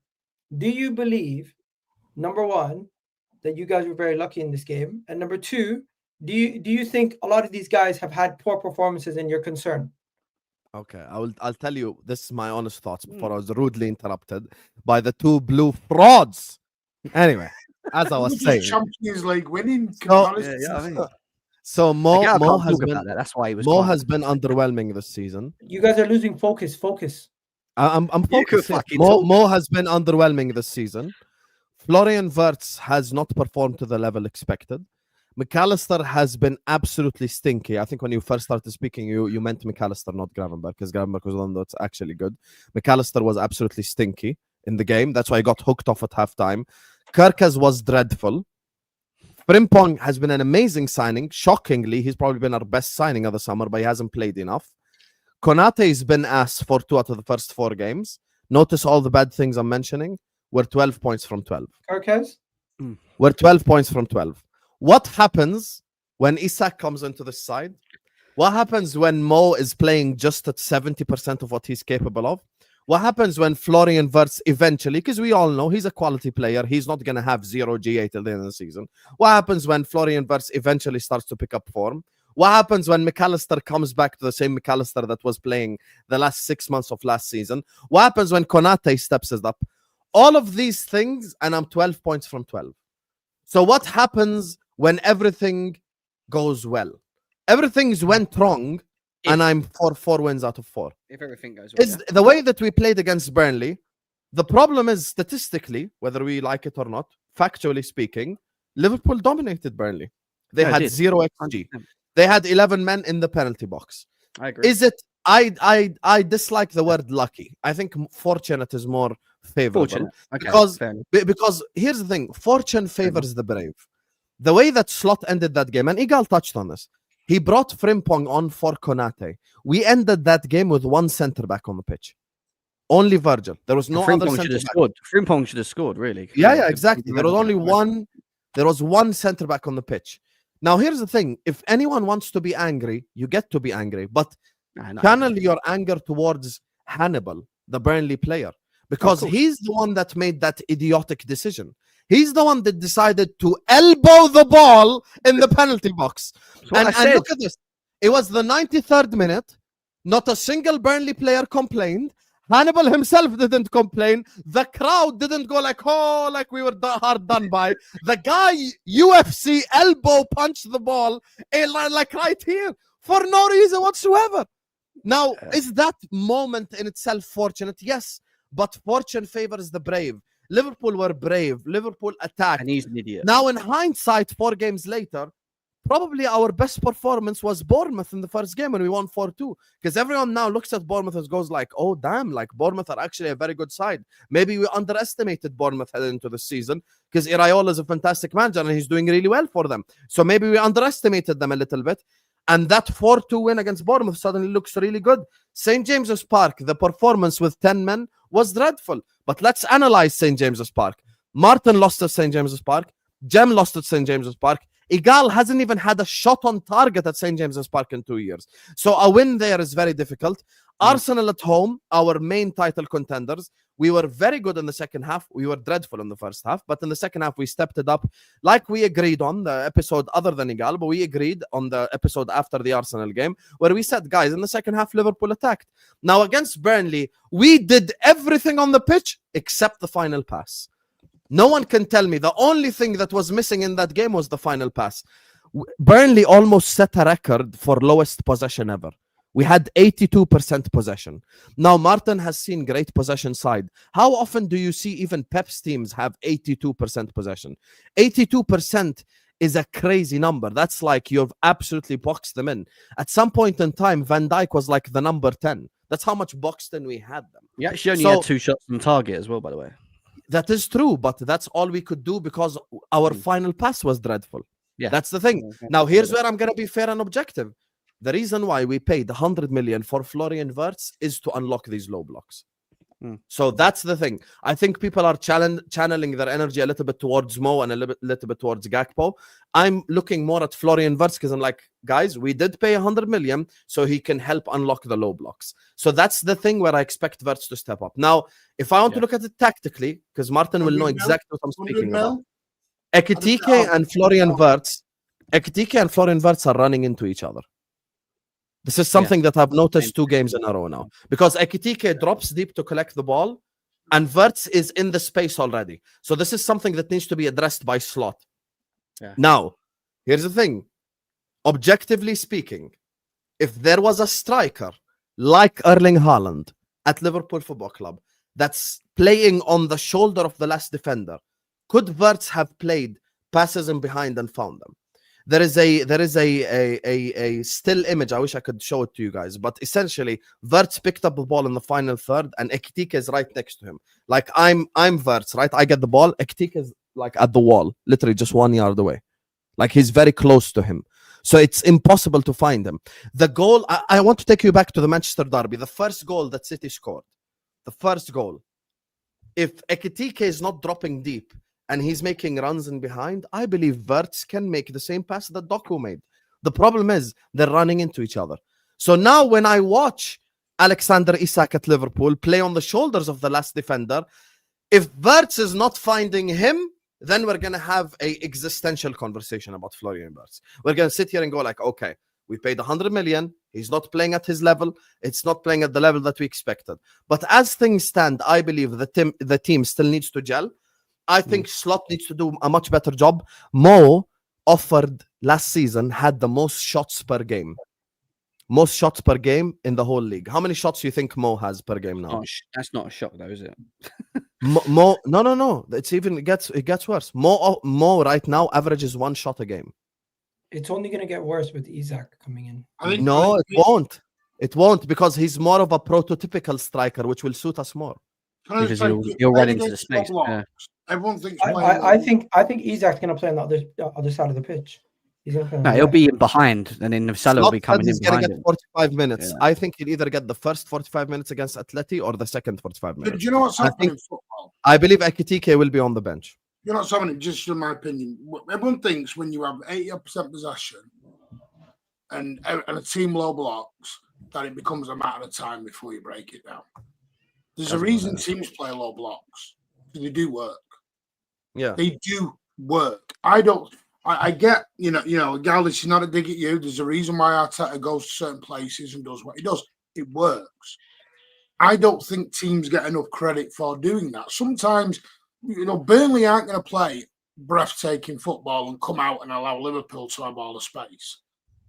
Speaker 2: Do you believe, number one, that you guys were very lucky in this game? And number two, do you think a lot of these guys have had poor performances and you're concerned?
Speaker 1: Okay, I'll tell you, this is my honest thoughts before I was rudely interrupted by the 2 blue frauds. Anyway, as I was saying,
Speaker 4: Champions League winning.
Speaker 1: So Mo has been underwhelming this season.
Speaker 2: You guys are losing focus.
Speaker 1: I'm focused. Mo has been underwhelming this season. Florian Wirtz has not performed to the level expected. McAllister has been absolutely stinky. I think when you first started speaking, you meant McAllister, not Gravenberg, because Gravenberg was the one that's actually good. McAllister was absolutely stinky in the game. That's why he got hooked off at halftime. Kerkez was dreadful. Frimpong has been an amazing signing. Shockingly, he's probably been our best signing of the summer, but he hasn't played enough. Konate has been ass for 2 out of the first 4 games. Notice all the bad things I'm mentioning. we're 12 points from 12.
Speaker 2: Carcas?
Speaker 1: We're 12 points from 12. What happens when Isak comes into the side? What happens when Mo is playing just at 70% of what he's capable of? What happens when Florian Wirtz eventually, because we all know he's a quality player, he's not going to have 0 GA till the end of the season. What happens when Florian Wirtz eventually starts to pick up form? What happens when McAllister comes back to the same McAllister that was playing the last 6 months of last season? What happens when Konate steps it up? All of these things, and I'm 12 points from 12. So what happens when everything goes well? Everything's went wrong, and I'm 4 wins out of 4.
Speaker 3: If everything goes well,
Speaker 1: Is the way that we played against Burnley. The problem is statistically, whether we like it or not, factually speaking, Liverpool dominated Burnley. They had 0 XG.
Speaker 3: 100%.
Speaker 1: They had 11 men in the penalty box.
Speaker 3: I agree.
Speaker 1: Is it? I dislike the word lucky. I think fortunate is more favorable.
Speaker 3: Fortunate. Okay,
Speaker 1: Because here's the thing: fortune favors the brave. The way that Slot ended that game, and Igal touched on this, he brought Frimpong on for Konate. We ended that game with 1 centre back on the pitch. Only Virgil. There was no other centre back.
Speaker 3: Frimpong should have scored, really.
Speaker 1: Yeah, exactly. There was only one. There was 1 centre back on the pitch. Now, here's the thing. If anyone wants to be angry, you get to be angry. But channel your anger towards Hannibal, the Burnley player, because he's the one that made that idiotic decision. He's the one that decided to elbow the ball in the penalty box. And look at this. It was the 93rd minute. Not a single Burnley player complained. Hannibal himself didn't complain. The crowd didn't go like, oh, like we were hard done by. The guy, UFC, elbow punched the ball like right here for no reason whatsoever. Now, is that moment in itself fortunate? Yes, but fortune favors the brave. Liverpool were brave. Liverpool attacked.
Speaker 3: And he's an idiot.
Speaker 1: Now, in hindsight, 4 games later, probably our best performance was Bournemouth in the first game when we won 4-2. Because everyone now looks at Bournemouth and goes like, oh, damn, like Bournemouth are actually a very good side. Maybe we underestimated Bournemouth heading into the season because Iraola is a fantastic manager and he's doing really well for them. So maybe we underestimated them a little bit. And that 4-2 win against Bournemouth suddenly looks really good. St. James's Park, the performance with 10 men was dreadful. But let's analyze St. James's Park. Martin lost at St. James's Park. Jem lost at St. James's Park. Igal hasn't even had a shot on target at St. James's Park in 2 years. So a win there is very difficult. Arsenal at home, our main title contenders, we were very good in the second half. We were dreadful in the first half. But in the second half, we stepped it up like we agreed on the episode other than Igal. But we agreed on the episode after the Arsenal game where we said, guys, in the second half, Liverpool attacked. Now, against Burnley, we did everything on the pitch except the final pass. No one can tell me. The only thing that was missing in that game was the final pass. Burnley almost set a record for lowest possession ever. We had 82% possession. Now, Martin has seen great possession side. How often do you see even Pep's teams have 82% possession? 82% is a crazy number. That's like you've absolutely boxed them in. At some point in time, Van Dijk was like the number 10. That's how much boxed in we had them.
Speaker 3: You actually only had 2 shots on target as well, by the way.
Speaker 1: That is true, but that's all we could do because our final pass was dreadful. Yeah, that's the thing. Now, here's where I'm going to be fair and objective. The reason why we paid 100 million for Florian Wirtz is to unlock these low blocks. So that's the thing. I think people are channeling their energy a little bit towards Mo and a little bit towards Gakpo. I'm looking more at Florian Wirtz because I'm like, guys, we did pay 100 million so he can help unlock the low blocks. So that's the thing where I expect Wirtz to step up. Now, if I want to look at it tactically, because Martin will know exactly what I'm speaking about. Ekitike and Florian Wirtz are running into each other. This is something that I've noticed 2 games in a row now. Because Ekitike drops deep to collect the ball, and Wirtz is in the space already. So this is something that needs to be addressed by Slot. Now, here's the thing. Objectively speaking, if there was a striker like Erling Haaland at Liverpool Football Club that's playing on the shoulder of the last defender, could Wirtz have played passes in behind and found them? There is a still image. I wish I could show it to you guys. But essentially, Wirtz picked up the ball in the final third, and Ekitike is right next to him. Like I'm Wirtz, right? I get the ball. Ekitike is like at the wall, literally just 1 yard away. Like he's very close to him. So it's impossible to find him. The goal, I want to take you back to the Manchester derby. The first goal that City scored, the first goal. if Ekitike is not dropping deep and he's making runs in behind, I believe Wirtz can make the same pass that Doku made. The problem is they're running into each other. So now when I watch Alexander Isak at Liverpool play on the shoulders of the last defender, if Wirtz is not finding him, then we're going to have an existential conversation about Florian Wirtz. We're going to sit here and go like, okay, we paid 100 million. He's not playing at his level. It's not playing at the level that we expected. But as things stand, I believe the team still needs to gel. I think Slot needs to do a much better job. Mo offered last season, had the most shots per game. Most shots per game in the whole league. How many shots do you think Mo has per game now?
Speaker 3: That's not a shock, though, is it?
Speaker 1: Mo, no. It gets worse. Mo right now averages 1 shot a game.
Speaker 2: It's only going to get worse with Isak coming in.
Speaker 1: It won't. It won't, because he's more of a prototypical striker, which will suit us more.
Speaker 3: Because he'll run into the space. Yeah.
Speaker 4: Everyone thinks.
Speaker 2: I think Isak's going to play on the other side of the pitch. He's going to play.
Speaker 3: No, he'll be in behind, and then Salah will be coming in behind.
Speaker 1: He's going to get 45 minutes. Yeah. I think he'll either get the first 45 minutes against Atleti or the second 45 minutes.
Speaker 4: But do you know what's happening in football?
Speaker 1: I believe Ekitike will be on the bench.
Speaker 4: You know what's happening, just in my opinion. Everyone thinks when you have 80% possession and a team low blocks, that it becomes a matter of time before you break it down. There's a reason teams play low blocks. They do work.
Speaker 1: Yeah,
Speaker 4: they do work. I get, Gal, this is not a dig at you. There's a reason why Arteta goes to certain places and does what he does. It works. I don't think teams get enough credit for doing that. Sometimes, Burnley aren't going to play breathtaking football and come out and allow Liverpool to have all the space.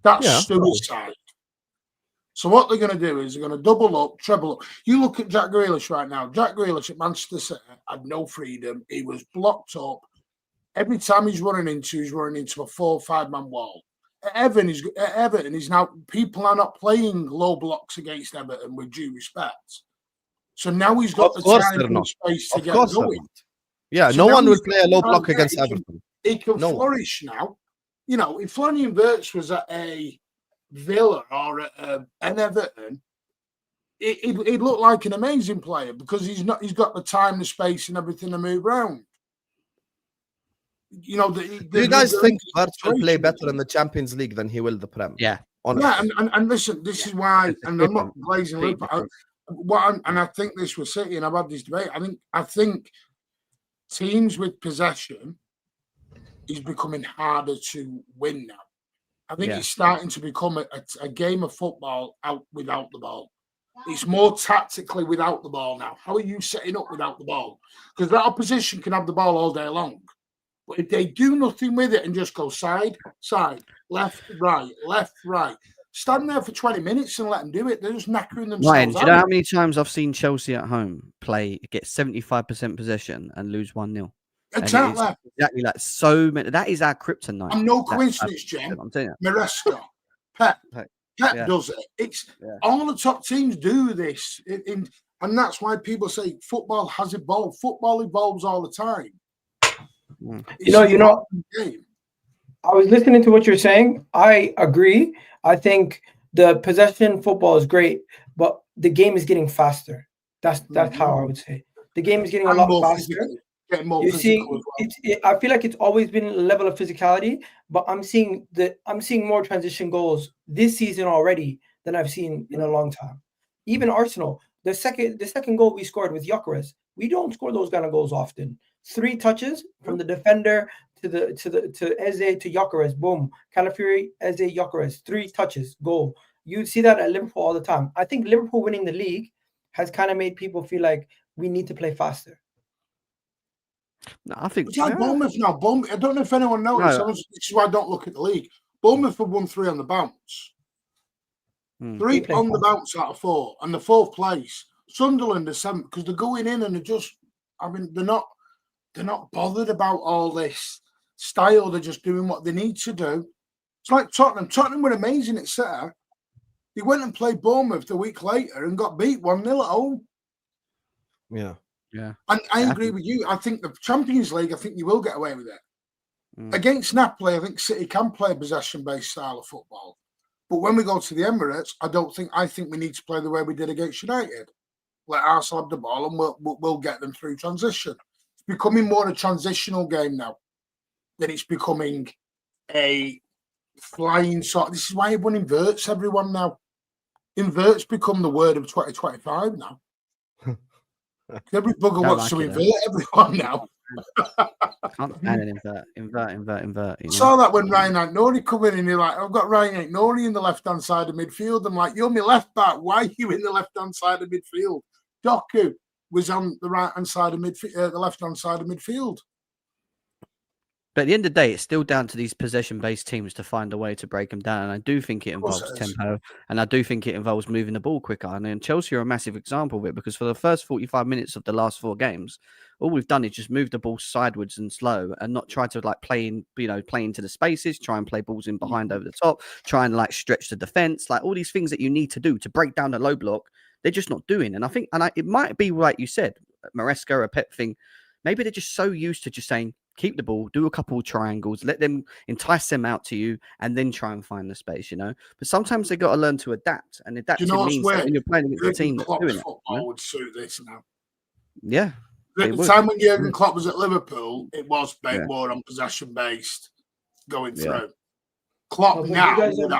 Speaker 4: That's suicide. So what they're going to do is they're going to double up, treble up. You look at Jack Grealish right now. Jack Grealish at Manchester City had no freedom. He was blocked up. Every time he's running into a 4 or 5 man wall. At Everton, he's now, people are not playing low blocks against Everton with due respect. So now he's got the time and space to get going.
Speaker 1: Yeah, so no one will play a low block against Everton.
Speaker 4: He can flourish now. If Florian Wirtz was at a Villa or at an Everton, he'd look like an amazing player because he's got the time, the space, and everything to move around.
Speaker 1: Do you guys think Wirtz will play better in the Champions League than he will the Prem?
Speaker 3: Yeah.
Speaker 4: Honestly. Yeah, and listen, this is why, and I'm not glazing Liverpool. And I think this was City, and I've had this debate. I think teams with possession is becoming harder to win now. I think it's starting to become a game of football out without the ball. It's more tactically without the ball now. How are you setting up without the ball? Because that opposition can have the ball all day long. But if they do nothing with it and just go side, left, right, stand there for 20 minutes and let them do it. They're just knackering themselves
Speaker 3: Ryan,
Speaker 4: out.
Speaker 3: do you know how many times I've seen Chelsea at home get 75% possession and lose 1-0?
Speaker 4: Exactly.
Speaker 3: Exactly like so many. That is our kryptonite.
Speaker 4: And no coincidence, Jen.
Speaker 3: I'm telling you.
Speaker 4: Maresca, Pep does it. It's all the top teams do this. And that's why people say football has evolved. Football evolves all the time.
Speaker 2: I was listening to what you're saying. I agree. I think the possession football is great, but the game is getting faster. That's how I would say. The game is getting a lot faster. You see, I feel like it's always been a level of physicality, but I'm seeing more transition goals this season already than I've seen in a long time. Even Arsenal, the second goal we scored with Gyökeres, we don't score those kind of goals often. 3 touches from the defender to Eze to Gyökeres, boom, Calafiori, Eze, Gyökeres, 3 touches, goal. You see that at Liverpool all the time. I think Liverpool winning the league has kind of made people feel like we need to play faster.
Speaker 3: No, I think
Speaker 4: it's like Bournemouth now. Bournemouth, I don't know if anyone noticed. No. This is why I don't look at the league. Bournemouth have won 3 on the bounce. 3 on the bounce out of 4, and the 4th place. Sunderland is 7th because they're going in and they're not bothered about all this style. They're just doing what they need to do. It's like Tottenham. Tottenham were amazing at City. They went and played Bournemouth the week later and got beat 1-0 at home.
Speaker 1: Yeah.
Speaker 3: Yeah.
Speaker 4: And I agree with you. I think the Champions League, I think you will get away with it. Against Napoli, I think City can play a possession-based style of football. But when we go to the Emirates, I think we need to play the way we did against United. let Arsenal have the ball, and we'll get them through transition. It's becoming more a transitional game now than it's becoming a flying sort. This is why everyone inverts everyone now. Inverts become the word of 2025 now. Every bugger wants to invert everyone now.
Speaker 3: Can't stand an invert. You know?
Speaker 4: Saw that when Ryan Agnoni come in and you're like, I've got Ryan Agnoni in the left-hand side of midfield. I'm like, you're my left back. Why are you in the left-hand side of midfield? Doku was on the right-hand side of midfield, the left-hand side of midfield.
Speaker 3: But at the end of the day, it's still down to these possession-based teams to find a way to break them down. And I do think it involves tempo, and I do think it involves moving the ball quicker. And then Chelsea are a massive example of it, because for the first 45 minutes of the last 4 games, all we've done is just move the ball sideways and slow, and not try to like play into the spaces, try and play balls in behind over the top, try and like stretch the defense, like all these things that you need to do to break down the low block. They're just not doing. And I think, it might be like you said, Maresca, a Pep thing. Maybe they're just so used to just saying, keep the ball, do a couple of triangles, let them entice them out to you, and then try and find the space, you know. But sometimes they got to learn to adapt, and adapting means that when you're playing against a team that's doing
Speaker 4: football would suit this now.
Speaker 3: Yeah.
Speaker 4: At the time when Jurgen Klopp was at Liverpool, it was more on possession based going through. Klopp now,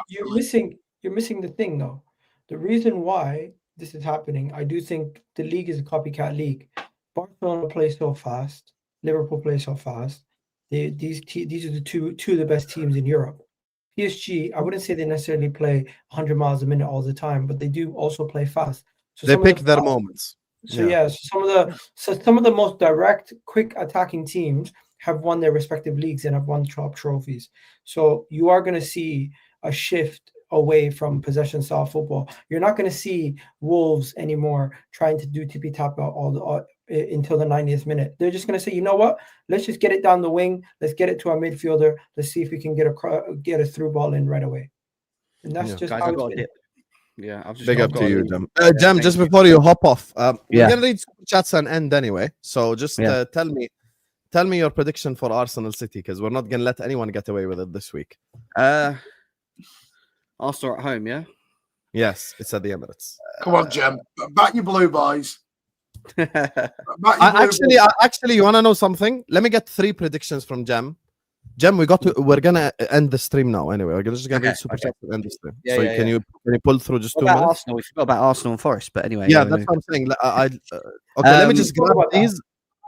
Speaker 2: you're missing the thing though. The reason why this is happening, I do think the league is a copycat league. Barcelona plays so fast. Liverpool plays so fast. These are the two of the best teams in Europe. PSG, I wouldn't say they necessarily play 100 miles a minute all the time, but they do also play fast.
Speaker 1: So they pick their moments.
Speaker 2: So some of the most direct, quick attacking teams have won their respective leagues and have won top trophies. So you are going to see a shift away from possession style football. You're not going to see Wolves anymore trying to do tippy tap until the 90th minute. They're just going to say, you know what? Let's just get it down the wing. Let's get it to our midfielder. Let's see if we can get a through ball in right away. And that's just how it's been.
Speaker 3: Yeah, I've just
Speaker 1: big up to you, Jem. Jem, just before you hop off, we're gonna read chats and end anyway. So just tell me your prediction for Arsenal City, because we're not gonna let anyone get away with it this week.
Speaker 3: Arsenal at home, yeah.
Speaker 1: Yes, it's at the Emirates.
Speaker 4: Come on, Jem, back your blue boys.
Speaker 1: Actually, you wanna know something? Let me get 3 predictions from Jem. Jem, we're gonna end the stream now. Anyway, we're just gonna read super chat to end the stream. Can you pull through just 2 minutes?
Speaker 3: Arsenal? We forgot about Arsenal and Forest, but anyway.
Speaker 1: Yeah, that's what I'm saying. Let me just grab these.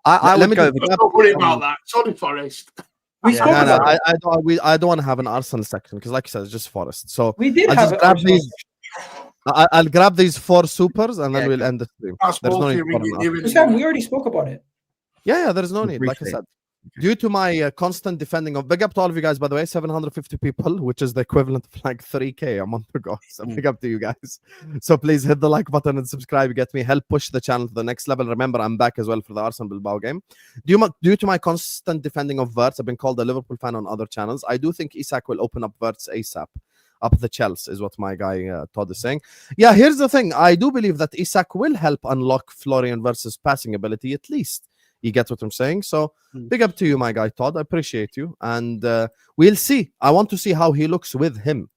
Speaker 3: Let me go.
Speaker 4: Don't worry about that. Sorry, Forest.
Speaker 1: I don't want to have an Arsenal section because, like you said, it's just Forest. So
Speaker 2: we did
Speaker 1: I'll just grab these. I'll grab these 4 supers and then we'll end the stream. There's no need.
Speaker 2: Sam, we already spoke about it.
Speaker 1: Yeah, there's no need. Like I said. Due to my constant defending of, big up to all of you guys, by the way, 750 people, which is the equivalent of like 3K a month ago. So big up to you guys. So please hit the like button and subscribe. Get me, help push the channel to the next level. Remember, I'm back as well for the Arsenal Bilbao game. Due to my constant defending of Wirtz, I've been called a Liverpool fan on other channels. I do think Isak will open up Wirtz ASAP. Up the Chelsea is what my guy Todd is saying. Yeah, here's the thing. I do believe that Isak will help unlock Florian Wirtz's passing ability at least. You get what I'm saying? So big up to you, my guy, Todd. I appreciate you. And we'll see. I want to see how he looks with him.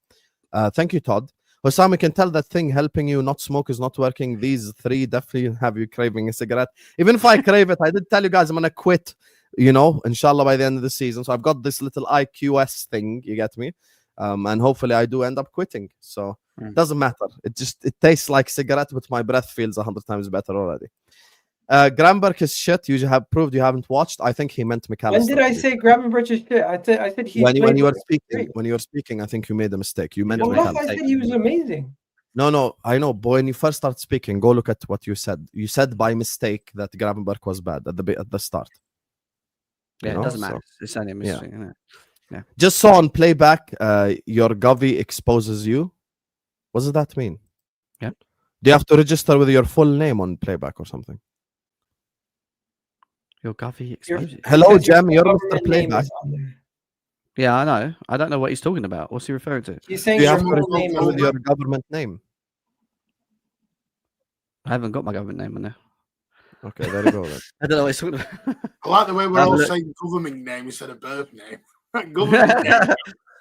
Speaker 1: Thank you, Todd. Hossam, you can tell that thing helping you not smoke is not working. These 3 definitely have you craving a cigarette. Even if I crave it, I did tell you guys I'm going to quit, inshallah, by the end of the season. So I've got this little IQS thing, you get me? And hopefully I do end up quitting. So it doesn't matter. It tastes like cigarette, but my breath feels 100 times better already. Gravenberch is shit. You have proved you haven't watched. I think he meant McAllister.
Speaker 2: When did I say Gravenberch is shit? I said he.
Speaker 1: When you were speaking, I think you made a mistake. You meant
Speaker 2: McAllister. I said he was amazing.
Speaker 1: No, I know. But when you first started speaking, go look at what you said. You said by mistake that Gravenberch was bad at the start.
Speaker 3: Yeah, it doesn't matter. It's only a mistake. Yeah.
Speaker 1: Just saw on playback, your Govy exposes you. What does that mean?
Speaker 3: Yeah.
Speaker 1: Do you have to register with your full name on playback or something?
Speaker 3: Your Govy exposes you.
Speaker 1: Hello, Jem. You're Mr. Playback.
Speaker 3: Yeah, I know. I don't know what he's talking about. What's he referring to?
Speaker 2: He's saying
Speaker 1: you have to register with your government name.
Speaker 3: I haven't got my government name on there.
Speaker 1: Okay, there you go. Then.
Speaker 3: I don't know what he's talking about.
Speaker 4: I like the way we're all saying government name instead of birth name. Government name.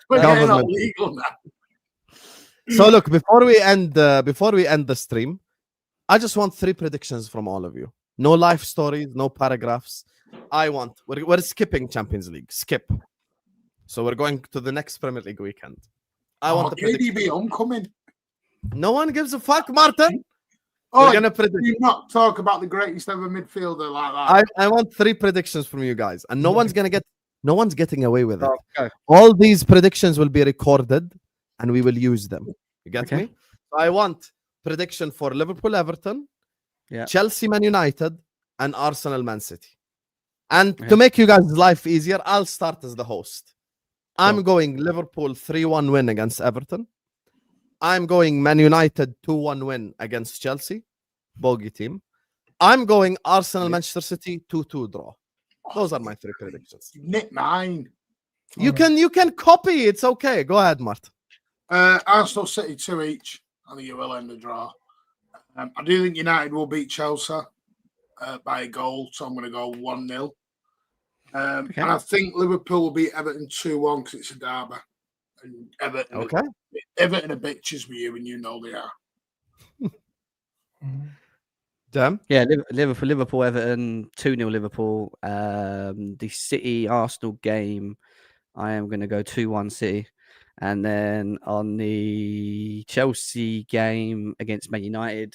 Speaker 4: We're getting not legal now.
Speaker 1: So look, before we end the stream, I just want 3 predictions from all of you. No life stories, no paragraphs. We're skipping Champions League. Skip. So we're going to the next Premier League weekend. I want the prediction.
Speaker 4: KDB homecoming.
Speaker 1: No one gives a fuck, Martin.
Speaker 4: Oh,
Speaker 1: we're gonna predict.
Speaker 4: Do not talk about the greatest ever midfielder like that.
Speaker 1: I want 3 predictions from you guys, and no one's getting away with it.
Speaker 3: Okay.
Speaker 1: All these predictions will be recorded, and we will use them. You get me? So I want prediction for Liverpool, Everton, Chelsea, Man United, and Arsenal, Man City. And to make you guys' life easier, I'll start as the host. I'm going Liverpool 3-1 win against Everton. I'm going Man United 2-1 win against Chelsea, bogey team. I'm going Arsenal, Manchester City 2-2 draw. Those are my 3 predictions.
Speaker 4: Nick mine.
Speaker 1: You can copy. It's okay. Go ahead, Mart.
Speaker 4: Arsenal, City 2 each. I think it will end the draw. I do think United will beat Chelsea by a goal, so I'm going to go 1-0. And I think Liverpool will beat Everton 2-1 because it's a derby. And Everton are bitches with you, and you know they are.
Speaker 1: Damn.
Speaker 3: Yeah, Liverpool, Everton, 2-0 Liverpool. The City Arsenal game, I am going to go 2-1 City. And then on the Chelsea game against Man United,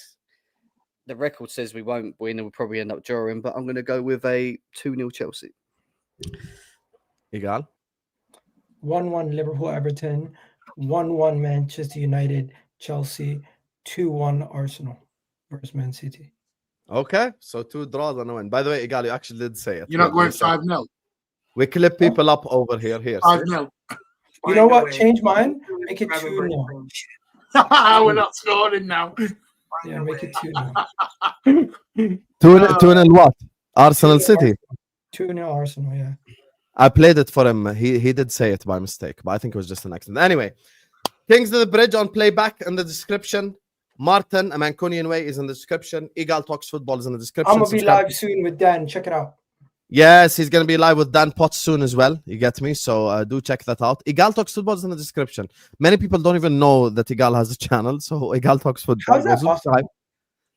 Speaker 3: the record says we won't win and we'll probably end up drawing, but I'm going to go with a 2-0 Chelsea.
Speaker 1: Egal.
Speaker 2: 1-1 Liverpool, Everton, 1-1 Manchester United, Chelsea, 2-1 Arsenal versus Man City.
Speaker 1: Okay, so 2 draws and a win. By the way, Egal, you actually did say it.
Speaker 4: You're not going 5-0.
Speaker 1: We clip people up over here.
Speaker 4: 5-0.
Speaker 2: You know what? Change mine. Make it 2-0.
Speaker 4: We're not scoring now.
Speaker 2: Yeah, make it 2-0.
Speaker 1: 2-0 what? Arsenal City.
Speaker 2: 2-0 Arsenal, yeah.
Speaker 1: I played it for him. He did say it by mistake, but I think it was just an accident. Anyway, Kings of the Bridge on playback in the description. Martin, a Mancunian Way is in the description. Eagle Talks Football is in the description.
Speaker 2: I'm going to be live soon with Dan. Check it out.
Speaker 1: Yes, he's going to be live with Dan Potts soon as well. You get me? So do check that out. Eagle Talks Football is in the description. Many people don't even know that Eagle has a channel. So Eagle Talks Football.
Speaker 2: How's that possible?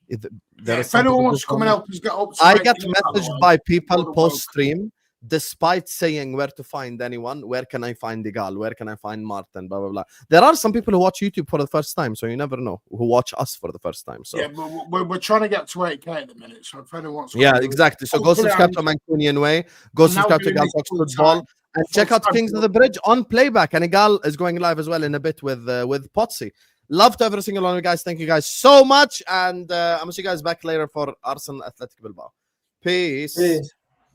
Speaker 4: If anyone wants to come and help us get up,
Speaker 1: I get messaged by people post-stream. Despite saying where to find anyone, where can I find Egal? Where can I find Martin? Blah, blah, blah. There are some people who watch YouTube for the first time, so you never know, who watch us for the first time. So
Speaker 4: yeah, but we're trying to get to 8K at the minute. So if anyone wants
Speaker 1: to exactly. So go subscribe to Mancunian Way, go subscribe to Egal Talks Football, and check out Kings of the Bridge on playback. And Egal is going live as well in a bit with Potsy. Love to every single one of you guys. Thank you guys so much. And I'm going to see you guys back later for Arsenal Athletic Bilbao. Peace.